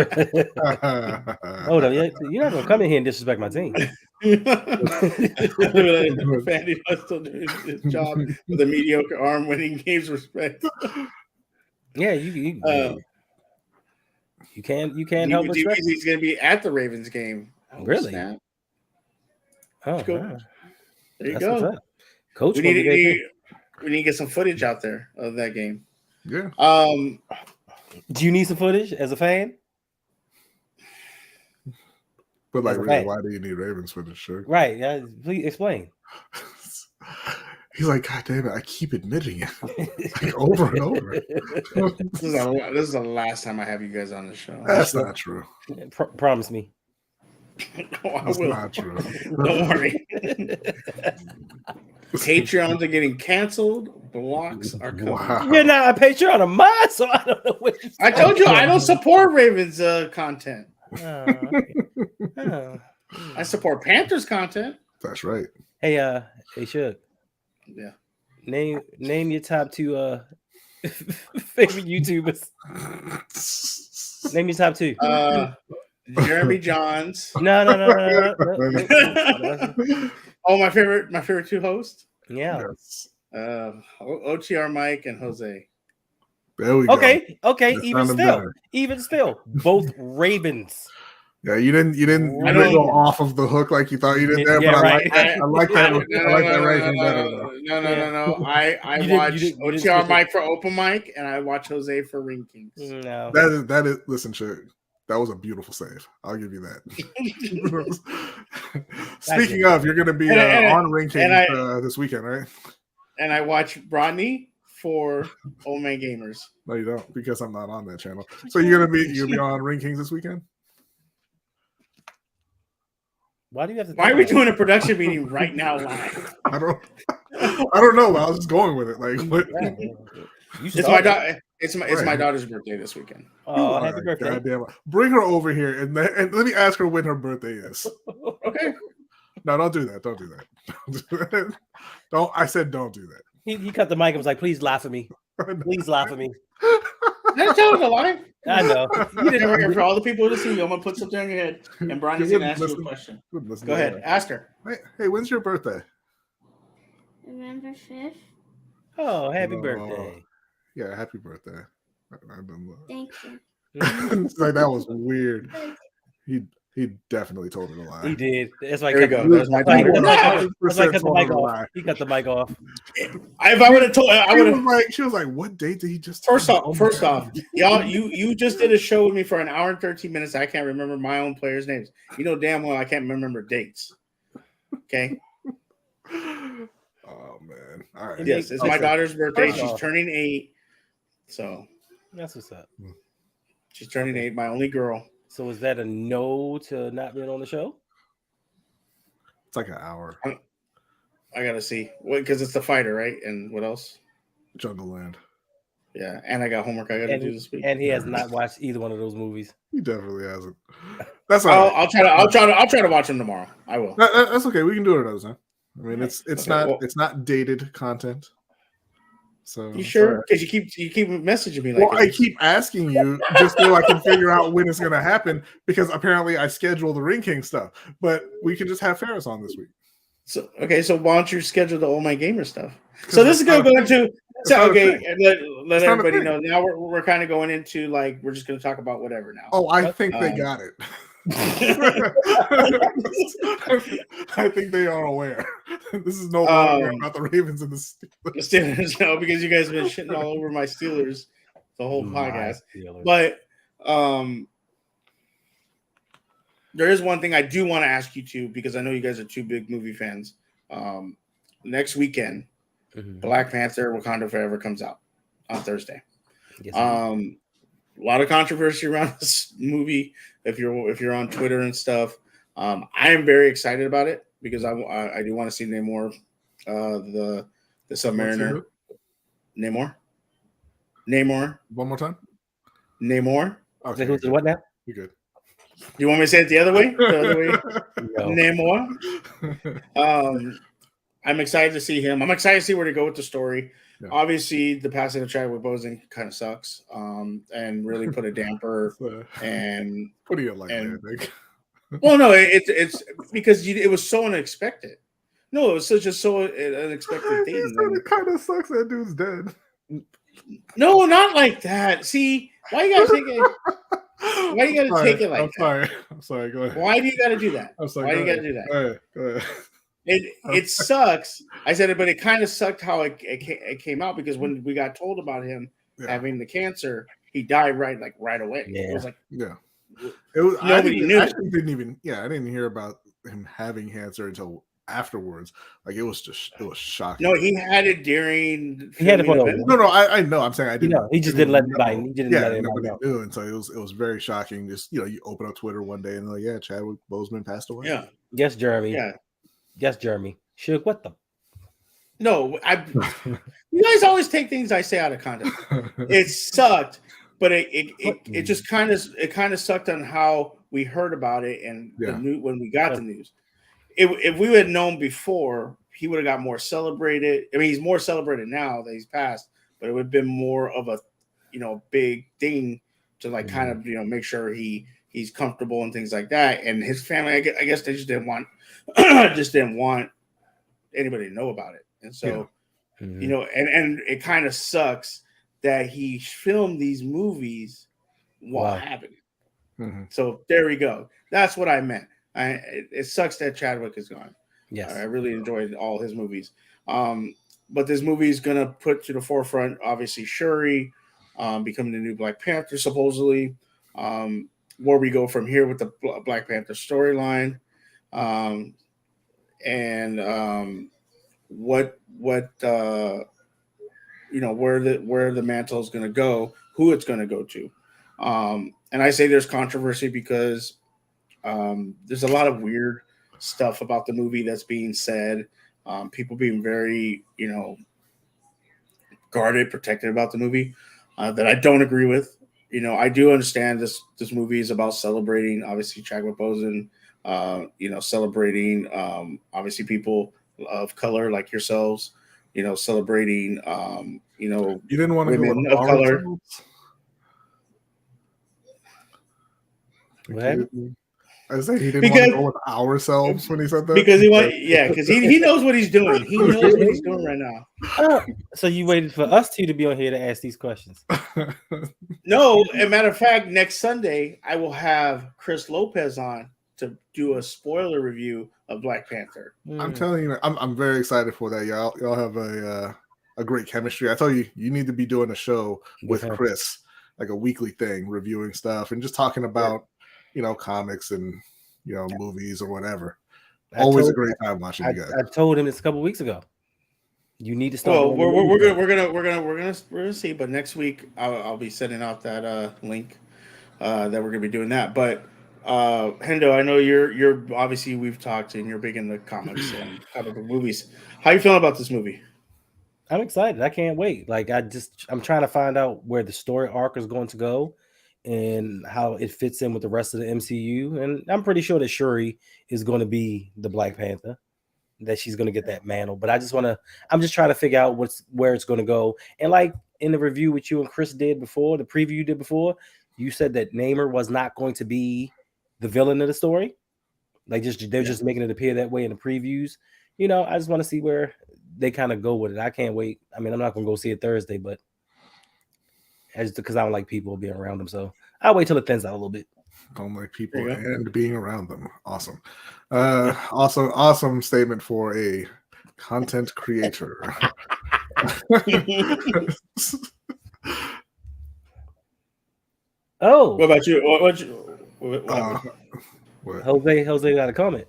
Hold on, you're not gonna come in here and disrespect my team. Fanny still doing his job with a mediocre arm, winning games. Respect. Yeah, you can't help respect. He's going to be at the Ravens game. Really? Snap. Oh, There you go. Coach, we need to get some footage out there of that game. Yeah. Do you need some footage as a fan? But like, That's a really, fact. why do you need Ravens for this shit? Right. Yeah, please explain. He's like, God damn it, I keep admitting it like, over and over. This is the last time I have you guys on the show. That's not true. Promise me. I That's will. not true. Don't worry. Patreons are getting canceled. Blocks are coming. Wow. You're not a Patreon of mine, so I don't know what you're I told you I don't support Ravens content. I support Panthers content. That's right. Hey, Suge. Yeah. Name your top 2 favorite YouTubers. Name your top 2. Jeremy Johns. No. Oh, my favorite 2 hosts. Yeah. Yes. OTR Mike and Jose. There we go. Okay. That Even still, both Ravens. Yeah, you didn't I don't- go off of the hook like you thought you did there, Yeah, but right. I like that. I like that ranking better though. No. I You watch didn't OTR switch it. Mike for open mic, and I watch Jose for Ring Kings. No. That is listen, shit. That was a beautiful save. I'll give you that. Speaking of, you're going to be on Rankings this weekend, right? And I watch Brodny for Old Man Gamers. No, you don't, because I'm not on that channel. So you're gonna be on Rankings this weekend? Why do you have to? Why are we doing a production meeting right now live? I don't know. I was just going with it. Like, what? It's my daughter. It's my daughter's birthday this weekekend. Oh, happy birthday! Goddamn. Bring her over here and let me ask her when her birthday is. Okay. No, don't do that. Don't do that. Don't. I said don't do that. He cut the mic and was like, "Please laugh at me. Please laugh at me." That's telling a lie. I know. You didn't for all the people to see you. I'm gonna put something on your head, and Brodny's gonna ask you a question. Go ahead, ask her. Hey, when's your birthday? November 5th. Oh, happy birthday! Yeah, happy birthday. Thank you. Like that was weird. He definitely told her to lie. He did. That's why. There we go. There's my daughter. That's why he cut the mic off. He cut the mic off. If I would have told, I would have. She was like, "What date did he just?" First off, y'all, you just did a show with me for an hour and 13 minutes. I can't remember my own players' names. You know damn well I can't remember dates. Okay. Oh man! All right. Yes, it's my daughter's birthday. First She's off. turning 8. So That's what's up. she's turning 8. My only girl. So is that a no to not being on the show? It's like an hour. I gotta see. Because it's the fighter, right? And what else? Jungle Land. Yeah, and I got homework I gotta do this week. And he has not watched either one of those movies. He definitely hasn't. That's all right. I'll try to watch them tomorrow. I will. That's okay. We can do it another time. I mean, it's Okay, it's not dated content. So You sure? Because you keep messaging me like well, I keep asking you just so I can figure out when it's going to happen because apparently I schedule the Ring King stuff, but we can just have Ferris on this week. So why don't you schedule the All My Gamer stuff? So this is going to go into let everybody know. Now we're kind of going into like we're just going to talk about whatever now. Oh, I think they got it. I think they are aware. This is no longer about the Ravens and the Steelers. No, because you guys have been shitting all over my Steelers the whole podcast. Steelers. But there is one thing I do want to ask you too, because I know you guys are two big movie fans. Next weekend, Black Panther Wakanda Forever comes out on Thursday. Yes, A lot of controversy around this movie. If you're on Twitter and stuff, I am very excited about it because I do want to see Namor, the Submariner. Namor. One more time. Namor. Okay, who's what now? you good. You want me to say it the other way? No. Namor. I'm excited to see him. I'm excited to see where to go with the story. Yeah. Obviously, the passing of Chadwick Boseman kind of sucks, and really put a damper. And what do you like, man? Well, no, it's because it was so unexpected. No, it was so unexpected thing. It kind of sucks that dude's dead. No, not like that. See, why you gotta take it? Why you gotta take it like that? I'm sorry. Go ahead. Why do you gotta do that? I'm sorry. Why do you gotta do that? Go ahead. It sucks. I said it, but it kind of sucked how it came out because when we got told about him having the cancer, he died right away. Yeah. It was like, It was, Nobody knew. I actually didn't even. Yeah, I didn't hear about him having cancer until afterwards. Like it was shocking. No, he had it during. He had it for filming of No, I know. I'm saying I didn't. he just didn't let anybody. He didn't let anybody nobody know. knew, and so it was very shocking. Just you open up Twitter one day and they're like, yeah, Chadwick Boseman passed away. Yeah. Yes, Jeremy. Yeah. Yes, Jeremy. Suge, what the? No, you guys always take things I say out of context. It sucked, but it just kind of sucked on how we heard about it and the news when we got the news. If we had known before, he would have got more celebrated. I mean, he's more celebrated now that he's passed, but it would have been more of a big thing to like kind of make sure he's comfortable and things like that. And his family, I guess they just didn't want anybody to know about it. And so, and it kind of sucks that he filmed these movies while having it. Mm-hmm. So there we go. That's what I meant. It sucks that Chadwick is gone. Yes. I really enjoyed all his movies. But this movie is going to put to the forefront, obviously, Shuri becoming the new Black Panther, supposedly. Where we go from here with the Black Panther storyline. What where the mantle is going to go, who it's going to go to. And I say there's controversy because there's a lot of weird stuff about the movie that's being said. People being very, guarded, protected about the movie that I don't agree with. I do understand this movie is about celebrating, obviously, Chadwick Boseman, celebrating, obviously, people of color like yourselves, celebrating, you didn't want to women go of color. I was saying he didn't want to go with ourselves when he said that. Because he knows what he's doing. He knows what he's doing right now. So you waited for us two to be on here to ask these questions? No, as a matter of fact, next Sunday I will have Chris Lopez on to do a spoiler review of Black Panther. I'm telling you, I'm very excited for that. Y'all have a great chemistry. I tell you, you need to be doing a show with Chris, like a weekly thing, reviewing stuff and just talking about comics and movies or whatever. Always a great time watching you guys. I told him this a couple weeks ago. You need to start. Well, we're gonna see. But next week I'll be sending out that link that we're gonna be doing that. But Hendo, I know you're obviously we've talked and you're big into comics and comic book movies. How you feeling about this movie? I'm excited. I can't wait. Like I'm trying to find out where the story arc is going to go and how it fits in with the rest of the MCU. And I'm pretty sure that Shuri is going to be the Black Panther, that she's going to get that mantle. But I'm just trying to figure out where it's going to go. And like in the review with you and Chris did before, the preview you did before, you said that Namor was not going to be the villain of the story. Like they're just making it appear that way in the previews. I just want to see where they kind of go with it. I can't wait. I mean, I'm not going to go see it Thursday, but because I don't like people being around them. So I'll wait till it thins out a little bit. Don't like people and being around them. Awesome. Awesome statement for a content creator. Oh. What about you? What? Jose got a comment.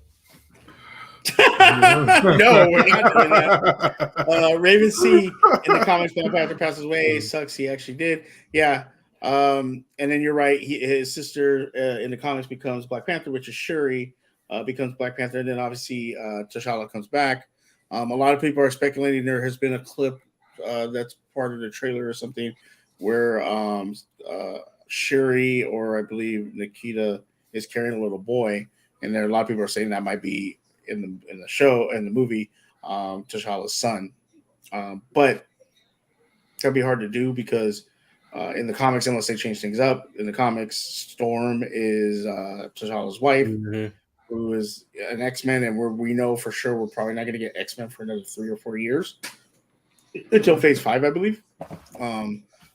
No, we're not doing that. Raven C in the comics, Black Panther passes away. Sucks. He actually did. Yeah. And then you're right. His sister in the comics becomes Black Panther, which is Shuri becomes Black Panther. And then obviously T'Challa comes back. A lot of people are speculating there has been a clip that's part of the trailer or something where Shuri or I believe Nikita is carrying a little boy, and there a lot of people are saying that might be in the show in the movie T'Challa's son, but that'd be hard to do because in the comics, unless they change things up, in the comics, Storm is T'Challa's wife, who is an X-Men, and we know for sure we're probably not going to get X-Men for another 3 or 4 years until Phase 5, I believe.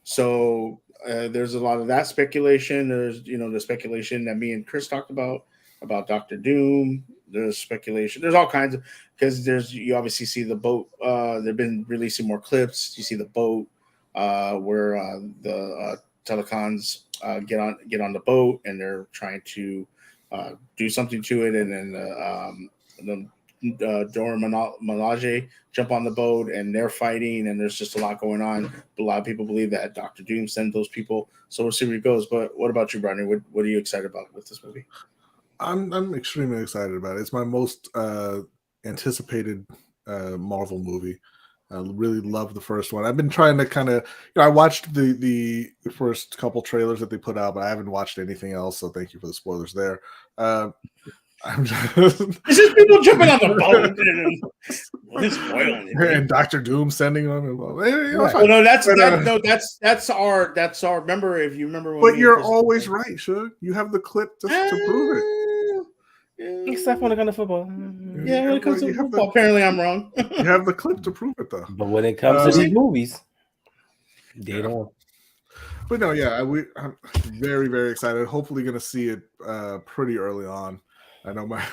So there's a lot of that speculation. There's the speculation that me and Chris talked about Doctor Doom. There's speculation. There's all kinds of because you obviously see the boat. They've been releasing more clips. You see the boat where the telecons get on the boat, and they're trying to do something to it, and then the Dora Milaje jump on the boat, and they're fighting, and there's just a lot going on. A lot of people believe that Dr. Doom sent those people, so we'll see where it goes. But what about you, Brodny? What are you excited about with this movie? I'm extremely excited about it. It's my most anticipated Marvel movie. I really love the first one. I've been trying to kind of, I watched the first couple trailers that they put out, but I haven't watched anything else. So thank you for the spoilers there. I'm just it's just people jumping on the boat and spoiling it. And Dr. Doom sending them. Well, no, that's our. Remember, if you remember, but you're always right, Suge. You have the clip to prove it. Except when it comes to football. Yeah, when it comes to football, apparently I'm wrong. You have the clip to prove it, though. But when it comes to these movies, they don't. But no, yeah, I'm very, very excited. Hopefully, going to see it pretty early on. I know my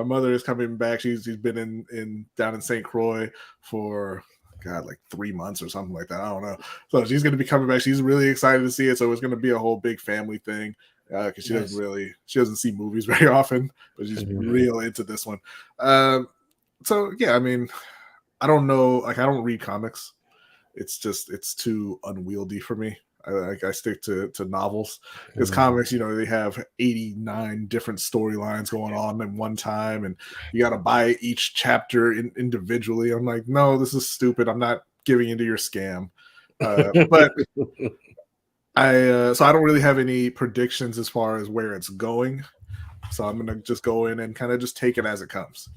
mother is coming back. She's been down in St. Croix for like 3 months or something like that. I don't know. So she's going to be coming back. She's really excited to see it. So it's going to be a whole big family thing. Because she doesn't see movies very often, but she's real into this one. So yeah, I mean, I don't know, like I don't read comics. It's too unwieldy for me. I stick to novels. Because comics, they have 89 different storylines going on at one time, and you got to buy each chapter individually. I'm like, no, this is stupid. I'm not giving into your scam. But so I don't really have any predictions as far as where it's going. So I'm gonna just go in and kind of just take it as it comes,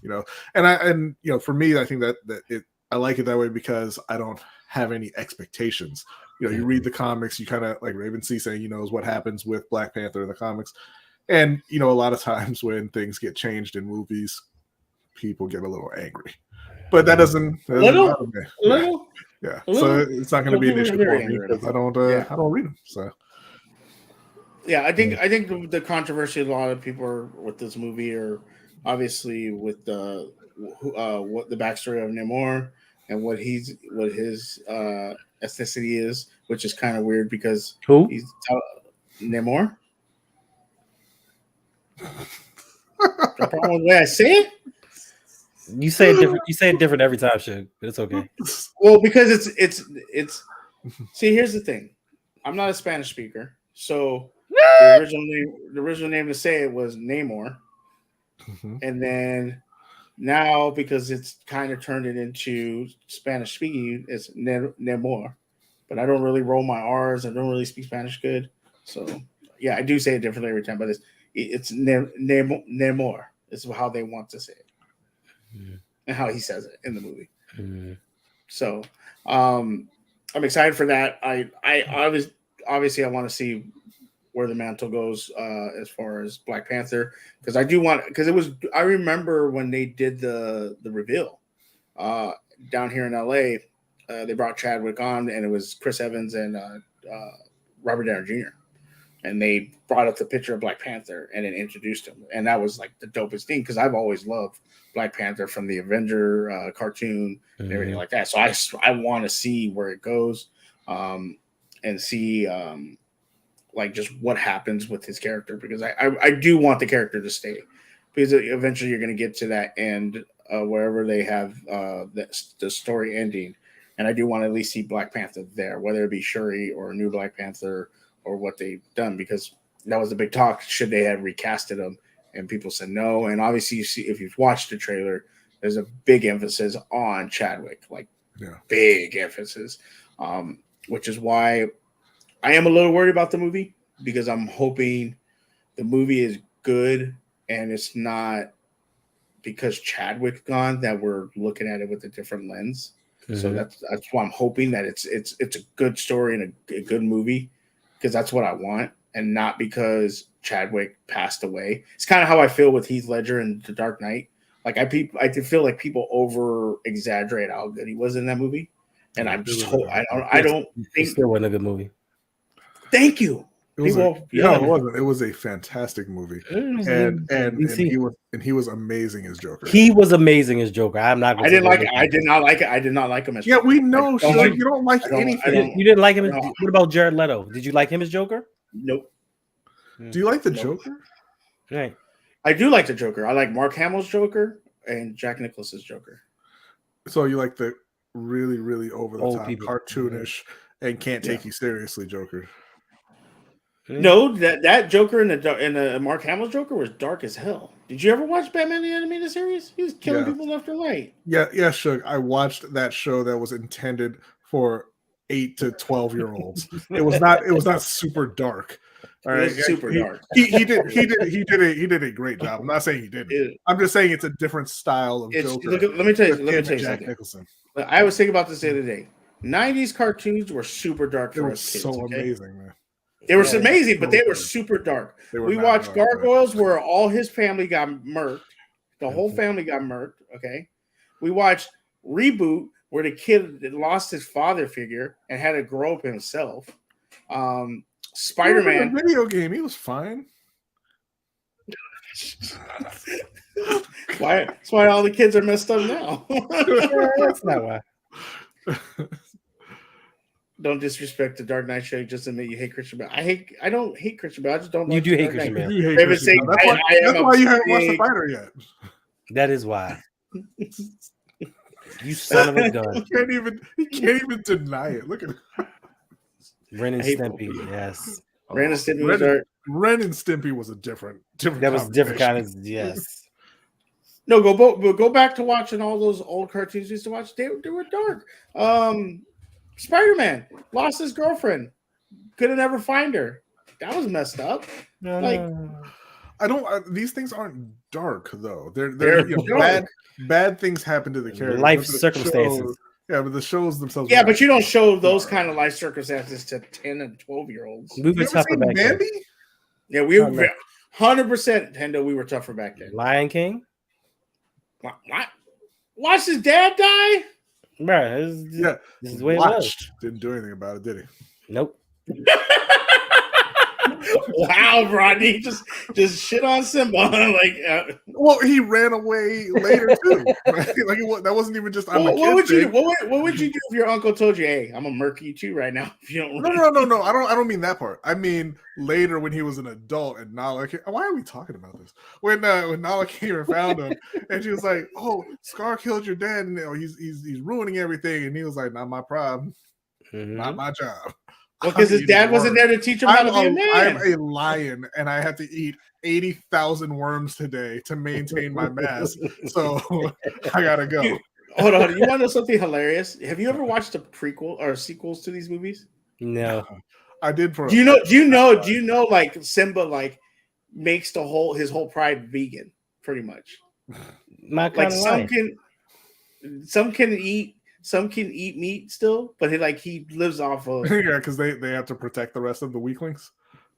And for me, I think that I like it that way because I don't have any expectations. You read the comics, you kind of like Raven C saying, knows what happens with Black Panther in the comics, and a lot of times when things get changed in movies, people get a little angry. But that doesn't little. Yeah, so it's not going to be an issue for me because I don't read them. So yeah, I think the controversy a lot of people are with this movie are obviously with the what the backstory of Namor and what his ethnicity is, which is kind of weird because he's Namor. The problem with the way I say it. You say it different. You say it different every time, Suge. But it's okay. Well, because it's. See, here's the thing. I'm not a Spanish speaker, so the original name to say it was Namor, and then now because it's kind of turned it into Spanish speaking, it's Namor. But I don't really roll my R's. I don't really speak Spanish good, so yeah, I do say it differently every time. But it's Namor. It's how they want to say it. And how he says it in the movie. So I'm excited for that. I obviously I want to see where the mantle goes as far as Black Panther, because I remember when they did the reveal down here in LA, they brought Chadwick on, and it was Chris Evans and Robert Downey Jr. And they brought up the picture of Black Panther and then introduced him. And that was like the dopest thing because I've always loved Black Panther from the Avenger cartoon and everything like that. So I want to see where it goes and see like just what happens with his character, because I do want the character to stay, because eventually you're going to get to that end wherever they have the story ending. And I do want to at least see Black Panther there, whether it be Shuri or a new Black Panther or what they've done, because that was the big talk. Should they have recasted him? And people said no. And obviously, you see, if you've watched the trailer, there's a big emphasis on Chadwick, big emphasis, which is why I am a little worried about the movie, because I'm hoping the movie is good and it's not because Chadwick's gone that we're looking at it with a different lens. So that's why I'm hoping that it's a good story and a good movie, because that's what I want, and not because Chadwick passed away. It's kind of how I feel with Heath Ledger in The Dark Knight. Like I feel like people over exaggerate how good he was in that movie, and I'm just I don't think it still wasn't a good movie. Thank you. It was People, no, it wasn't. It was a fantastic movie, and DC. he was amazing as Joker. He was amazing as Joker. I'm not. I didn't like it. I did not like it. I did not like him as Yeah, Joker. we know, I don't like- you don't like I don't- anything. You didn't like him. What about Jared Leto? Did you like him as Joker? Nope. Do you like the Joker? Right. I do like the Joker. I like Mark Hamill's Joker and Jack Nicholson's Joker. So you like the really, really over the Old top, people. cartoonish, and can't take you seriously Joker. No, that Joker in the Mark Hamill's Joker was dark as hell. Did you ever watch Batman the Animated Series? He was killing people left and right. Yeah, Suge. I watched that show that was intended for 8 to 12-year-olds. It was not super dark. All right, super dark. He did a great job. I'm not saying he didn't. I'm just saying it's a different style of Joker. Let me tell you Jack something. Nicholson. I was thinking about this the other day. 90s cartoons were super dark They for were us kids. so Okay? amazing, man. They were amazing, but they were super dark. We watched Gargoyles where all his family got murked. The whole family got murked. Okay. We watched Reboot where the kid lost his father figure and had to grow up himself. Spider-Man. The video game, he was fine. That's why all the kids are messed up now. That's not why. Don't disrespect the Dark Knight show. Just admit you hate Christian Bale. I don't hate Christian Bale. I just don't. You like do the hate Dark Christian Knight. Bale. You hate David Christian saying, Bale. That's why you haven't watched The Fighter yet. That is why. You son of a gun. He can't even deny it. Look at it. Ren and Stimpy, yes. Ren and Stimpy was dark. Ren and Stimpy was a different. That was different kind of yes. No, go back to watching all those old cartoons we used to watch. They were dark. Spider-Man lost his girlfriend. Couldn't ever find her. That was messed up. I don't. These things aren't dark though. They're you know, bad things happen to the characters. Life circumstances. But the shows themselves. Yeah, but you don't show those kind of life circumstances to 10 and 12-year-olds. We were tougher back then. Yeah, we were 100% Hendo. We were tougher back then. Lion King. What? Watched his dad die? Right. This is the way it was. Didn't do anything about it, did he? Nope. Wow, Brodny, just shit on Simba. Well, he ran away later too. Right? That wasn't even just. What would you do if your uncle told you, "Hey, I'm gonna murk you too right now"? If you don't. No. I don't mean that part. I mean later when he was an adult and Nala. Why are we talking about this? When Nala came and found him, and she was like, "Oh, Scar killed your dad, and he's ruining everything," and he was like, "Not my problem, not my job." Well, because his dad wasn't there to teach him how to be a man. I'm a lion, and I have to eat 80,000 worms today to maintain my mass. So I gotta go. Hold on. You want to know something hilarious? Have you ever watched the prequel or sequels to these movies? No. I did. Do you know? Like Simba, makes his whole pride vegan, pretty much. Some can eat. Some can eat meat still, but he lives off of because they have to protect the rest of the weaklings.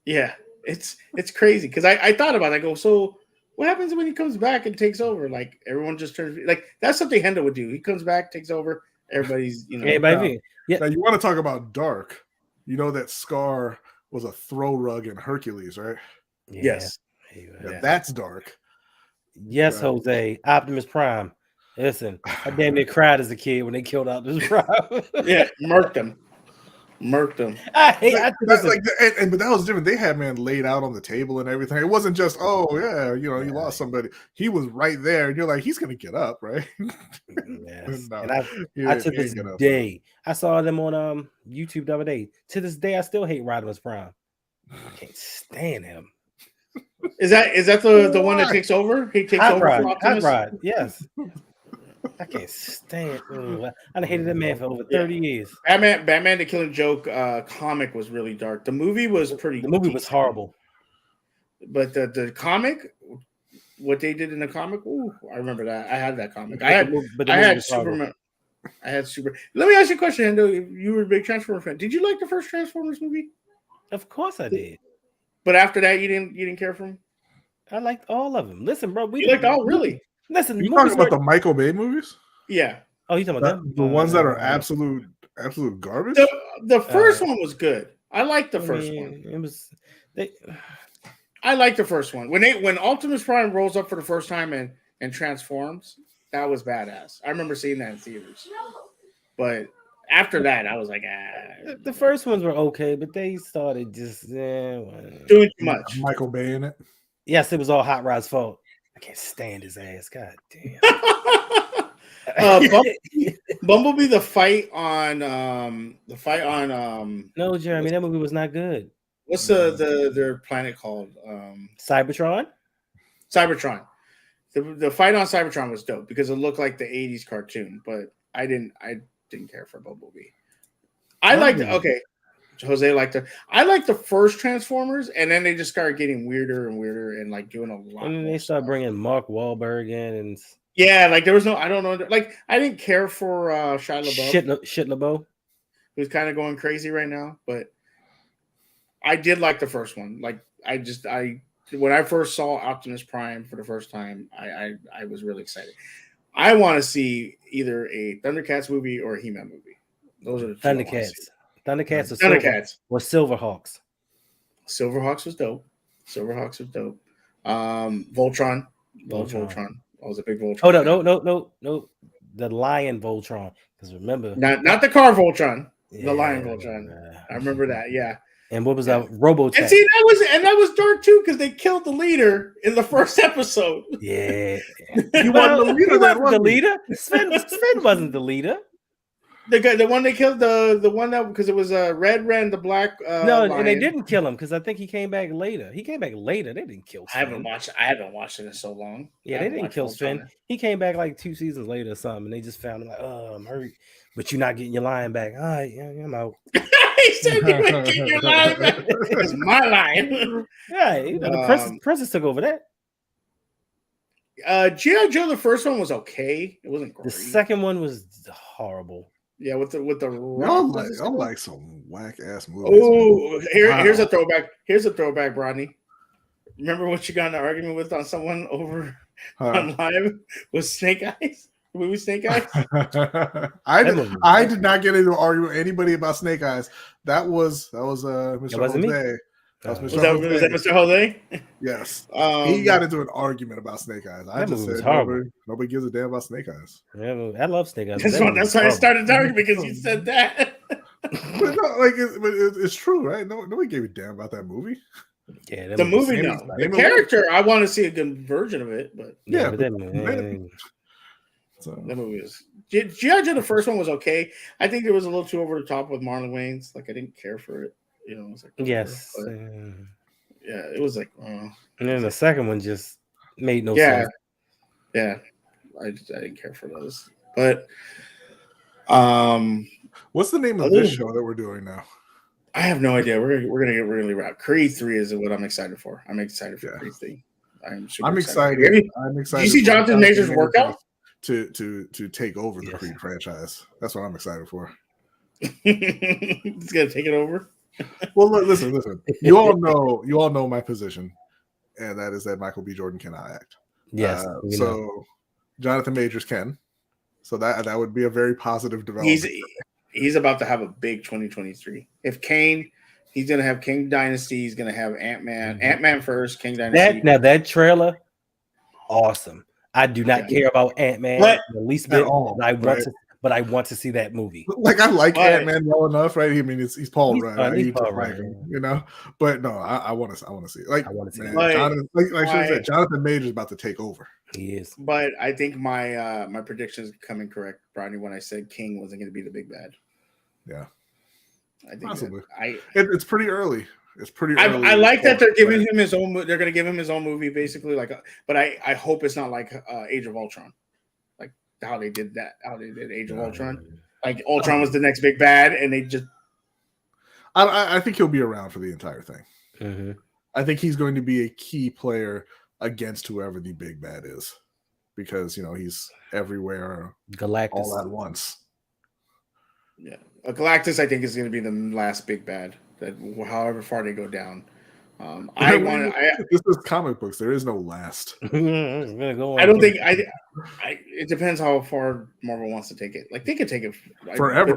Yeah, it's crazy because I thought about it. I go, so what happens when he comes back and takes over? Like everyone just turns that's something Hendo would do. He comes back, takes over, everybody's Everybody. Now you want to talk about dark? You know that Scar was a throw rug in Hercules, right? Yeah. Yes, that's dark. Yes, Jose. Optimus Prime. Listen, I damn near cried as a kid when they killed Optimus Prime. Yeah, murked him. But that was different. They had man laid out on the table and everything. It wasn't just you lost somebody. He was right there, and you're like, he's gonna get up, right? Yes. No, and I to this day, I saw them on YouTube the other day. To this day, I still hate Rodimus Prime. I can't stand him. Is that the one that takes over? He takes over from Optimus? Hot Rod, yes. I can't stand. I hated that man for over 30 years. Batman: The Killing Joke comic was really dark. The movie was pretty. The movie was horrible, but the comic, what they did in the comic, I remember that. I had that comic. I had Superman. I had Super. Let me ask you a question, Hendo. You were a big Transformers fan. Did you like the first Transformers movie? Of course I did. But after that, you didn't care for them. I liked all of them. Listen, bro, we liked all really. Listen, you talking about the Michael Bay movies? Yeah. Oh, you talking about the ones that are absolute garbage? The first one was good. I like the first one. It was they. I like the first one. When Optimus Prime rolls up for the first time and transforms, that was badass. I remember seeing that in theaters. But after that, I was like, The first ones were okay, but they started just doing too much. Michael Bay in it. Yes, it was all Hot Rod's fault. I can't stand his ass. God damn. Bumblebee, the fight on No, Jeremy, that movie was not good. what's their planet called? Cybertron. Cybertron. The fight on Cybertron was dope because it looked like the 80s cartoon, but I didn't care for Bumblebee. I liked Jose liked it. I liked the first Transformers, and then they just started getting weirder and weirder and like doing a lot. And then they started bringing Mark Wahlberg in, and yeah, like there was no, I don't know, like I didn't care for Shia LaBeouf. Shit LaBeouf, who's kind of going crazy right now, but I did like the first one. Like when I first saw Optimus Prime for the first time, I was really excited. I want to see either a Thundercats movie or a He-Man movie. Those are the two Thundercats. Thundercats or Silverhawks. Silverhawks was dope. Voltron. Voltron. I was a big Voltron. Oh no. The Lion Voltron. Because remember, not the car Voltron. The Lion Voltron. I remember that. Yeah. And what was that? Robotech. And see, that was dark too because they killed the leader in the first episode. Yeah. You want the leader? Sven wasn't the leader. The one they killed, the one that because it was Red Ren, the black. No, lion. And they didn't kill him because I think he came back later. They didn't kill Sven. I haven't watched it in so long. Yeah, they didn't kill Sven. He came back like 2 seasons later or something, and they just found him like, oh, I'm hurt, but you're not getting your lion back. All right, yeah, I'm out. He said you ain't getting your lion back. It's my lion. Yeah, the princess took over that. G.I. Joe, the first one was okay. It wasn't great. The second one was horrible. Yeah, with the y'all like some whack ass movies. Oh, here's a throwback. Here's a throwback, Brodny. Remember what you got in an argument with on someone over on live with Snake Eyes? The movie Snake Eyes? I did not get into an argument with anybody about Snake Eyes. That was Mr. Jose. Was that Mr. Jose? Yes. He got into an argument about Snake Eyes. I just said nobody gives a damn about Snake Eyes. Yeah, I love Snake Eyes. That's why I started the argument because you said that. But it's true, right? Nobody gave a damn about that movie. Yeah, the movie, no. The character, I want to see a good version of it, but yeah. That movie is G.I. Joe. The first one was okay. I think it was a little too over the top with Marlon Wayans. Like I didn't care for it. You know, it was like yes, yeah, it was like. And then the second one just made no sense. Yeah, I didn't care for those. But what's the name of this show that we're doing now? I have no idea. We're gonna get really wrapped. Creed 3 is what I'm excited for. I'm excited for Creed 3. I'm excited. Did you see Jonathan Majors workout to take over the Creed franchise? That's what I'm excited for. He's gonna take it over. Well, look, listen. You all know my position, and that is that Michael B. Jordan cannot act. Yes. So Jonathan Majors can. So that would be a very positive development. He's about to have a big 2023. If Kane, he's gonna have King Dynasty. He's gonna have Ant-Man. Ant-Man first, King Dynasty. That trailer, awesome. I do not care about Ant-Man the least bit. But I want to see that movie. Like I like Ant-Man well enough, right? I mean, he's Paul Rudd, you know. But no, I want to see it. Like I want to see it. Jonathan Majors is about to take over. He is. But I think my prediction is coming correct, Brodny, when I said King wasn't going to be the big bad. Yeah, I think possibly. It's pretty early. It's pretty early. I like that they're giving him his own. They're going to give him his own movie, basically. But I hope it's not like Age of Ultron. How they did Age of Ultron. Like Ultron was the next big bad, and they just. I think he'll be around for the entire thing. Mm-hmm. I think he's going to be a key player against whoever the big bad is, because he's everywhere, Galactus all at once. Yeah, Galactus, I think, is going to be the last big bad. That however far they go down. This is comic books. There is no last. I don't think. It depends how far Marvel wants to take it. Like they could take it forever.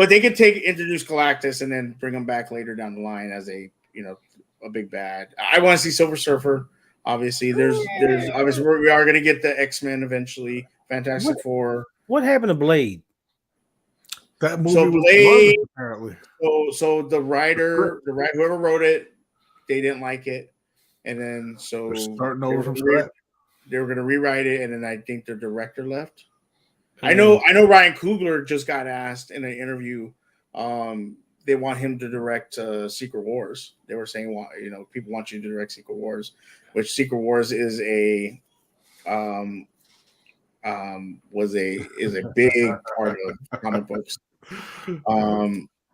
But they could introduce Galactus and then bring him back later down the line as a big bad. I want to see Silver Surfer. Obviously, there's obviously we are going to get the X-Men eventually. Fantastic Four. What happened to Blade? That movie So was Blade, garbage, apparently. So the writer, whoever wrote it, they didn't like it, and then They're starting over from scratch. They were going to rewrite it, and then I think the director left. I know Ryan Coogler just got asked in an interview. They want him to direct Secret Wars. They were saying, people want you to direct Secret Wars, which Secret Wars is a big part of comic books.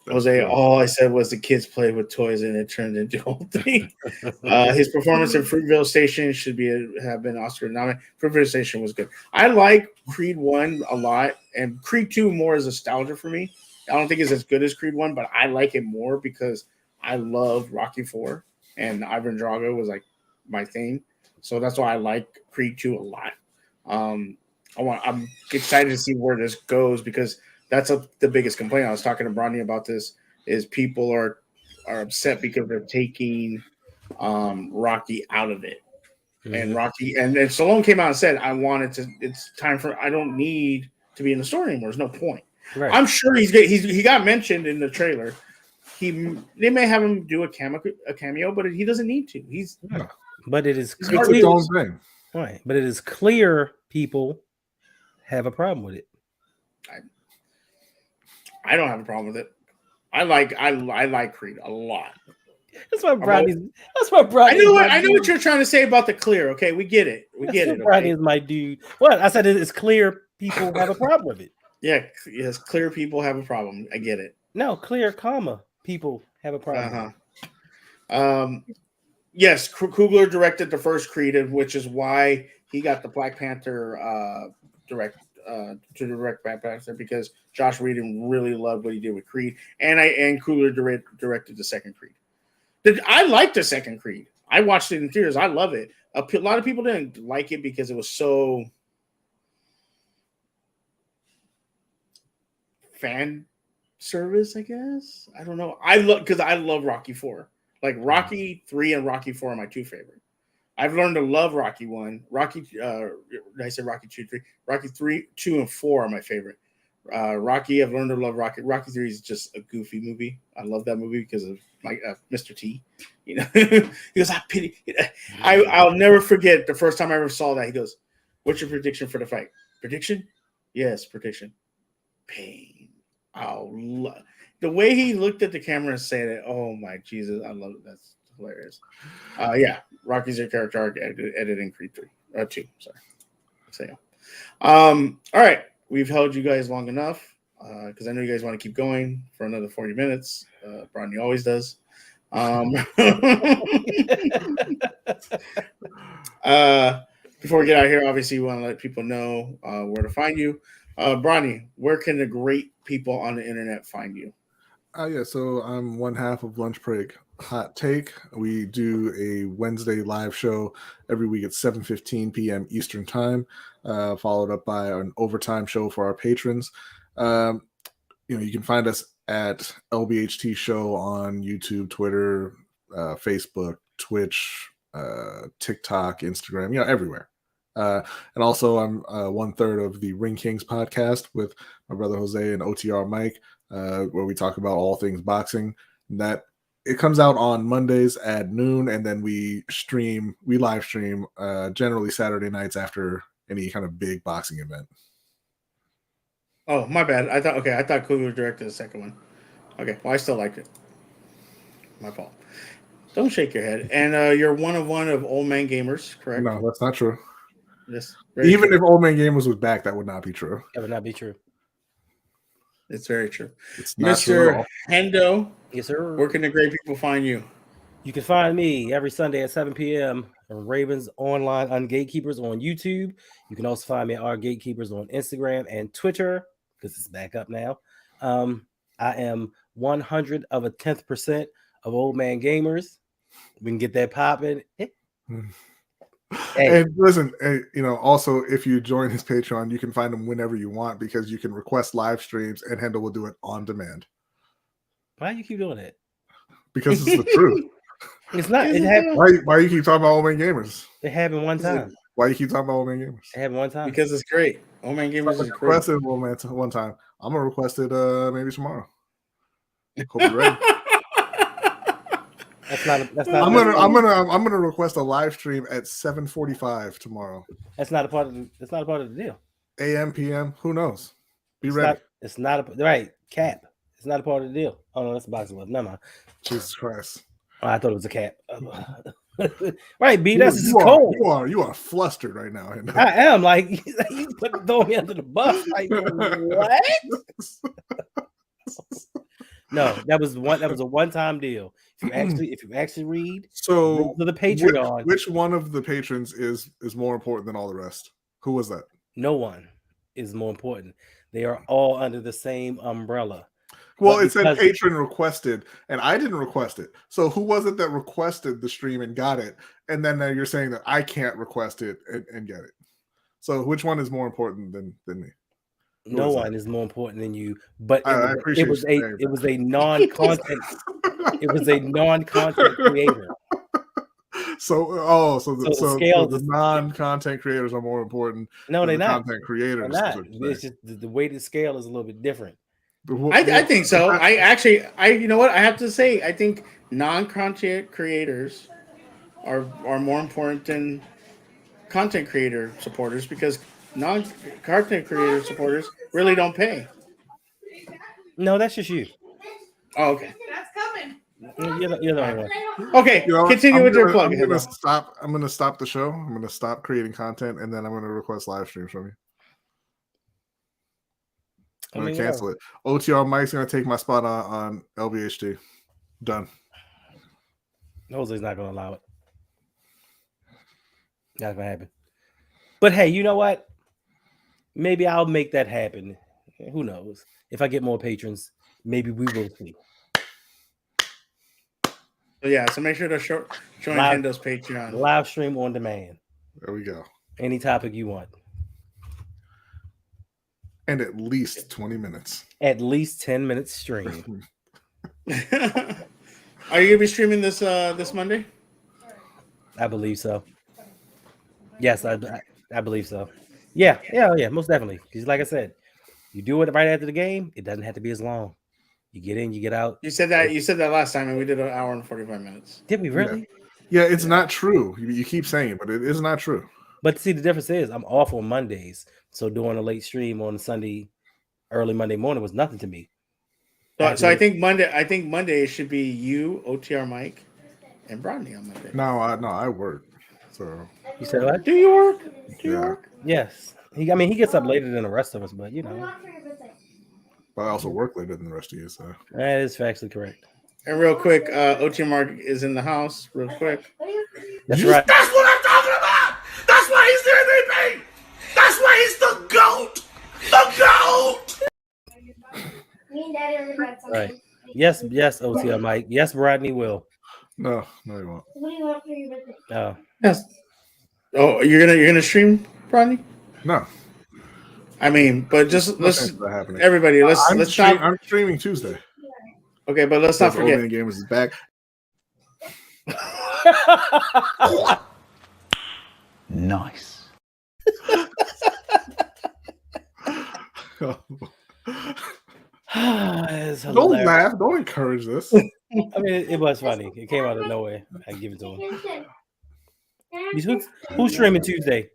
Jose, all I said was the kids played with toys and it turned into a whole thing. His performance in Fruitvale Station have been Oscar nominated. Fruitvale Station was good. I like Creed 1 a lot, and Creed 2 more is nostalgia for me. I don't think it's as good as Creed 1, but I like it more because I love Rocky 4, and Ivan Drago was like my thing. So that's why I like Creed 2 a lot. I'm excited to see where this goes because that's the biggest complaint. I was talking to Brodny about this. Is people are upset because they're taking Rocky out of it, and Rocky and Stallone came out and said, It's time for. I don't need to be in the story anymore. There's no point. Right. I'm sure he got mentioned in the trailer. They may have him do a cameo, but he doesn't need to. But it is clear. It's his own thing. Right. But it is clear people have a problem with it. I don't have a problem with it. I like Creed a lot. That's why Brodny. I know what you're trying to say about the clear. Okay, we get it. Brodny is my dude. What I said is clear people have a problem with it. Yeah, yes, clear people have a problem. I get it. No, clear, people have a problem. Yes, Coogler directed the first Creed, which is why he got the Black Panther direct Black Panther because Josh Whedon really loved what he did with Creed, and Coogler directed the second Creed. I liked the second Creed. I watched it in theaters. I love it. A lot of people didn't like it because it was so fan service, I guess. I don't know. I love Rocky 4. Like Rocky 3 and Rocky 4 are my two favorite. I've learned to love Rocky 1. I said Rocky 2, 3. Rocky 3, 2, and 4 are my favorite. Rocky, I've learned to love Rocky. Rocky 3 is just a goofy movie. I love that movie because of Mr. T. He goes, I pity. I'll never forget the first time I ever saw that. He goes, "What's your prediction for the fight?" Prediction? Yes, prediction. Pain. The way he looked at the camera and said it. Oh my Jesus, I love it. That's hilarious. Yeah, Rocky's a character arc editing Creed 2. Sorry. So yeah. All right. We've held you guys long enough because I know you guys want to keep going for another 40 minutes. Brodny always does. Before we get out of here, obviously, we want to let people know where to find you. Brodny, where can the great people on the internet find you? So I'm one half of Lunch Break Hot Take. We do a Wednesday live show every week at 7:15 p.m. Eastern Time, followed up by an overtime show for our patrons. You can find us at LBHT Show on YouTube, Twitter, Facebook, Twitch, TikTok, Instagram, everywhere. And also I'm 1/3 of the Ring Kings podcast with my brother Jose and OTR Mike, where we talk about all things boxing. That it comes out on Mondays at noon, and then we live stream generally Saturday nights after any kind of big boxing event. Oh, my bad. I thought Coogler directed the second one. Okay, well, I still liked it. My fault. Don't shake your head. And you're one of Old Man Gamers, correct? No, that's not true. Yes. Even if Old Man Gamers was back, that would not be true. That would not be true. It's very true. It's not Mr. true Hendo. Yes, sir. Where can the great people find you? You can find me every Sunday at 7 p.m. on Ravens Online Ungatekeepers on YouTube. You can also find me at Our Gatekeepers on Instagram and Twitter because it's back up now. I am 100% of Old Man Gamers. We can get that popping. Hey. And listen, also if you join his Patreon, you can find him whenever you want because you can request live streams and Hendo will do it on demand. Why do you keep doing that? Because it's the truth. It's not. It Why you keep talking about Old Man Gamers? It happened one time. Why you keep talking about Old Man Gamers? It happened one time. Because it's great. Old Man Gamers is great. Requested Old Man one time. I'm gonna request it maybe tomorrow. Hope you're ready. That's not. I'm gonna request a live stream at 7:45 tomorrow. That's not a part of the deal. AM, PM, who knows? Be ready. It's not right. Cap. It's not a part of the deal. Oh no, that's a box of love. Never mind. Jesus Christ. Oh, I thought it was a cap. Right, B. That's just cold. You are flustered right now. I am like you throwing me under the bus. Like what? No, that was a one-time deal. If you actually read so the Patreon, which one of the patrons is more important than all the rest? Who was that? No one is more important. They are all under the same umbrella. Well, it said patron requested, and I didn't request it. So who was it that requested the stream and got it? And then now you're saying that I can't request it and get it. So which one is more important than me? No one is more important than you, but it was a non-content creator. So the non-content creators are more important. No, they're not. Content creators. They're not. It's just the weighted scale is a little bit different. I think so. You know what? I have to say, I think non-content creators are more important than content creator supporters because non-content creator supporters really don't pay. No, that's just you. Oh, okay. That's coming. You're the right one. Okay, continue with your plug. I'm gonna stop the show. I'm gonna stop creating content, and then I'm gonna request live streams from you. I'm gonna cancel it. OTR Mike's gonna take my spot on LBHT. Done. Jose's not gonna allow it. Not gonna happen. But hey, you know what? Maybe I'll make that happen. Who knows? If I get more patrons, maybe we will see. So make sure to join Hendo's Patreon. Live stream on demand. There we go. Any topic you want. And at least 20 minutes. At least 10 minutes stream. Are you gonna be streaming this Monday? I believe so. Yes, I believe so. Yeah, most definitely. Because like I said, you do it right after the game, it doesn't have to be as long. You get in, you get out. You said that last time, and we did an hour and 45 minutes. Did we really? Yeah, it's not true. You keep saying it, but it is not true. But see, the difference is I'm off on Mondays, so doing a late stream on Sunday, early Monday morning was nothing to me. So I think Monday should be you, OTR Mike, and Brodny on Monday. No, I work. So you said what? Do you work? Do you work? Yes. He gets up later than the rest of us, but you know. But I also work later than the rest of you, so that is factually correct. And real quick, OTR Mark is in the house. Real quick. That's right. That's what I'm talking about. That's why he's the MVP. That's why he's the GOAT. The GOAT. Me and Daddy are about something. Right. Yes, OTR Mike. Yes, Brodny will. No, he won't. What do you want for your birthday? Oh. Yes. Oh, you're gonna stream, Brodny? No. I mean, but just let's happening. Everybody, let's stop. I'm streaming Tuesday. Okay, but let's not forget. Old Man Gamers is back. Nice. Don't laugh. Don't encourage this. I mean, it was funny. It came out of nowhere. I give it to him. Who's streaming Tuesday?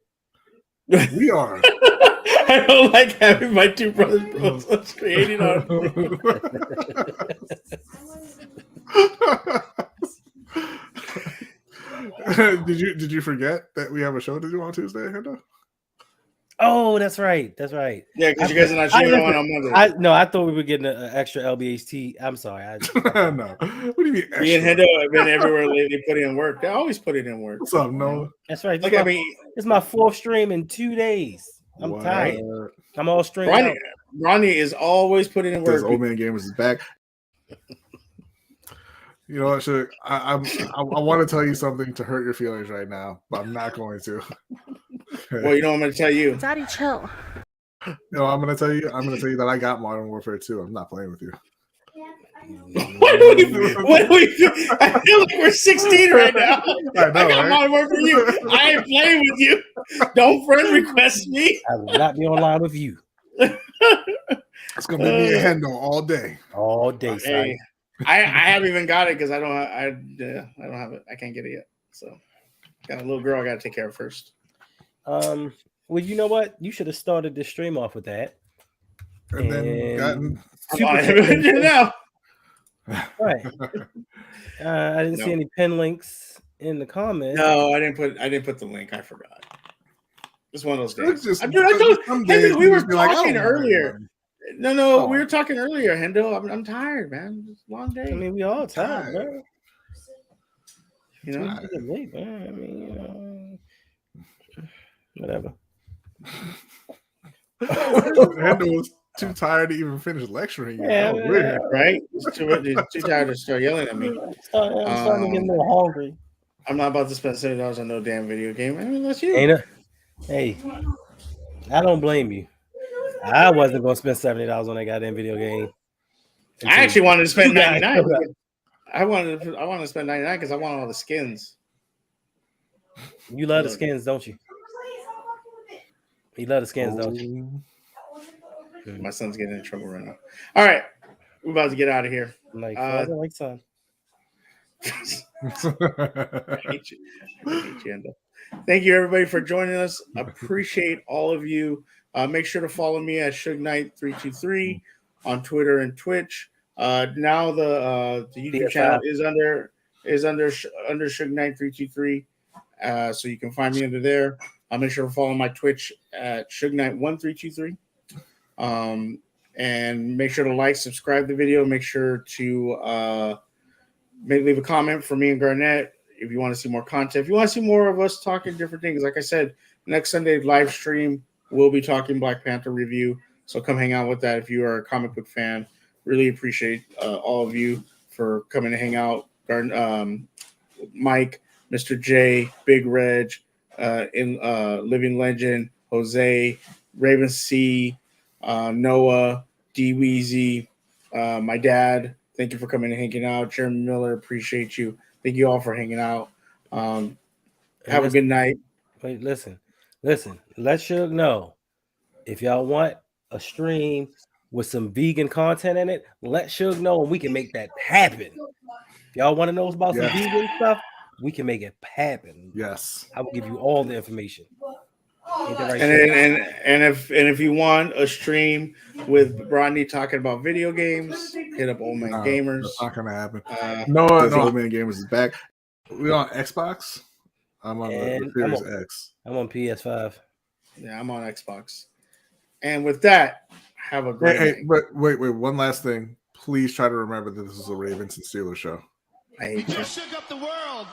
We are. I don't like having my two brothers creating on. Did you forget that we have a show to do on Tuesday, Hendo? Oh, that's right. That's right. Yeah, because you guys are not streaming one on Monday. I thought we were getting an extra LBHT. I'm sorry. No. What do you mean? Me and Hendo have been everywhere lately putting in work. They always put it in work. What's up, Noah? That's right. Look, it's my fourth stream in 2 days. I'm tired. I'm all streamed out. Ronnie is always putting in work. Old Man Gamers is back. You know what, Suge? I want to tell you something to hurt your feelings right now, but I'm not going to. Well, you know what I'm going to tell you. Daddy, chill. No, I'm gonna tell you that I got Modern Warfare 2. I'm not playing with you. What do we? I feel like we're 16 right now. I know, I got right? Modern Warfare for you. I ain't playing with you. Don't friend request me. I will not be online with you It's gonna be me and Hendo all day. all day. Hey, I haven't even got it because I don't have it. I can't get it yet. So got a little girl I got to take care of first. Well, you know what? You should have started this stream off with that. And then gotten now. Right. I didn't see any pin links in the comments. No, I didn't put the link. I forgot. It's one of those days. Just, I told Hendo, we were talking like, earlier. No, we were talking earlier, Hendo. I'm tired, man. It's a long day. I mean, we all tired, man. You know, late, man. I mean, whatever. Hendo was too tired to even finish lecturing you. Yeah, right? Too tired to start yelling at me. I'm starting to get a little hungry. I'm not about to spend $70 on no damn video game. I mean, that's you. Ain't it? Hey, I don't blame you. I wasn't gonna spend $70 on that goddamn video game. I actually wanted to spend Yeah, $99. I wanted to spend $99 because I want all the skins. You love the skins, don't you? You love the skins, don't you? My son's getting in trouble right now. All right, we're about to get out of here. Like, father, like son. I hate you, Hendo. Thank you, everybody, for joining us. Appreciate all of you. Make sure to follow me at Suge Knight 323 on Twitter and Twitch. Now the YouTube channel is under Suge Knight 323, so you can find me under there. Make sure to follow my Twitch at Suge Knight 1323. And make sure to like, subscribe the video. Make sure to maybe leave a comment for me and Garnett if you want to see more content. If you want to see more of us talking different things, like I said, next Sunday live stream, we'll be talking Black Panther review. So come hang out with that if you are a comic book fan. Really appreciate all of you for coming to hang out. Mike, Mr. J, Big Reg, Living Legend, Jose, Raven C, Noah, D Weezy, my dad. Thank you for coming and hanging out. Jeremy Miller, appreciate you. Thank you all for hanging out. Have a good night. Wait, listen. Let Suge know if y'all want a stream with some vegan content in it. Let Suge know, and we can make that happen. If y'all want to know about some vegan stuff, we can make it happen. Yes, I will give you all the information. Right, and if you want a stream with Brodny talking about video games, hit up Old Man Gamers. That's not gonna happen. No, Old Man Gamers is back. We on Xbox. I'm on the Series X. I'm on PS5. Yeah, I'm on Xbox. And with that, have a great night. But wait, one last thing. Please try to remember that this is a Ravens and Steelers show. I hate you. Shook up the world.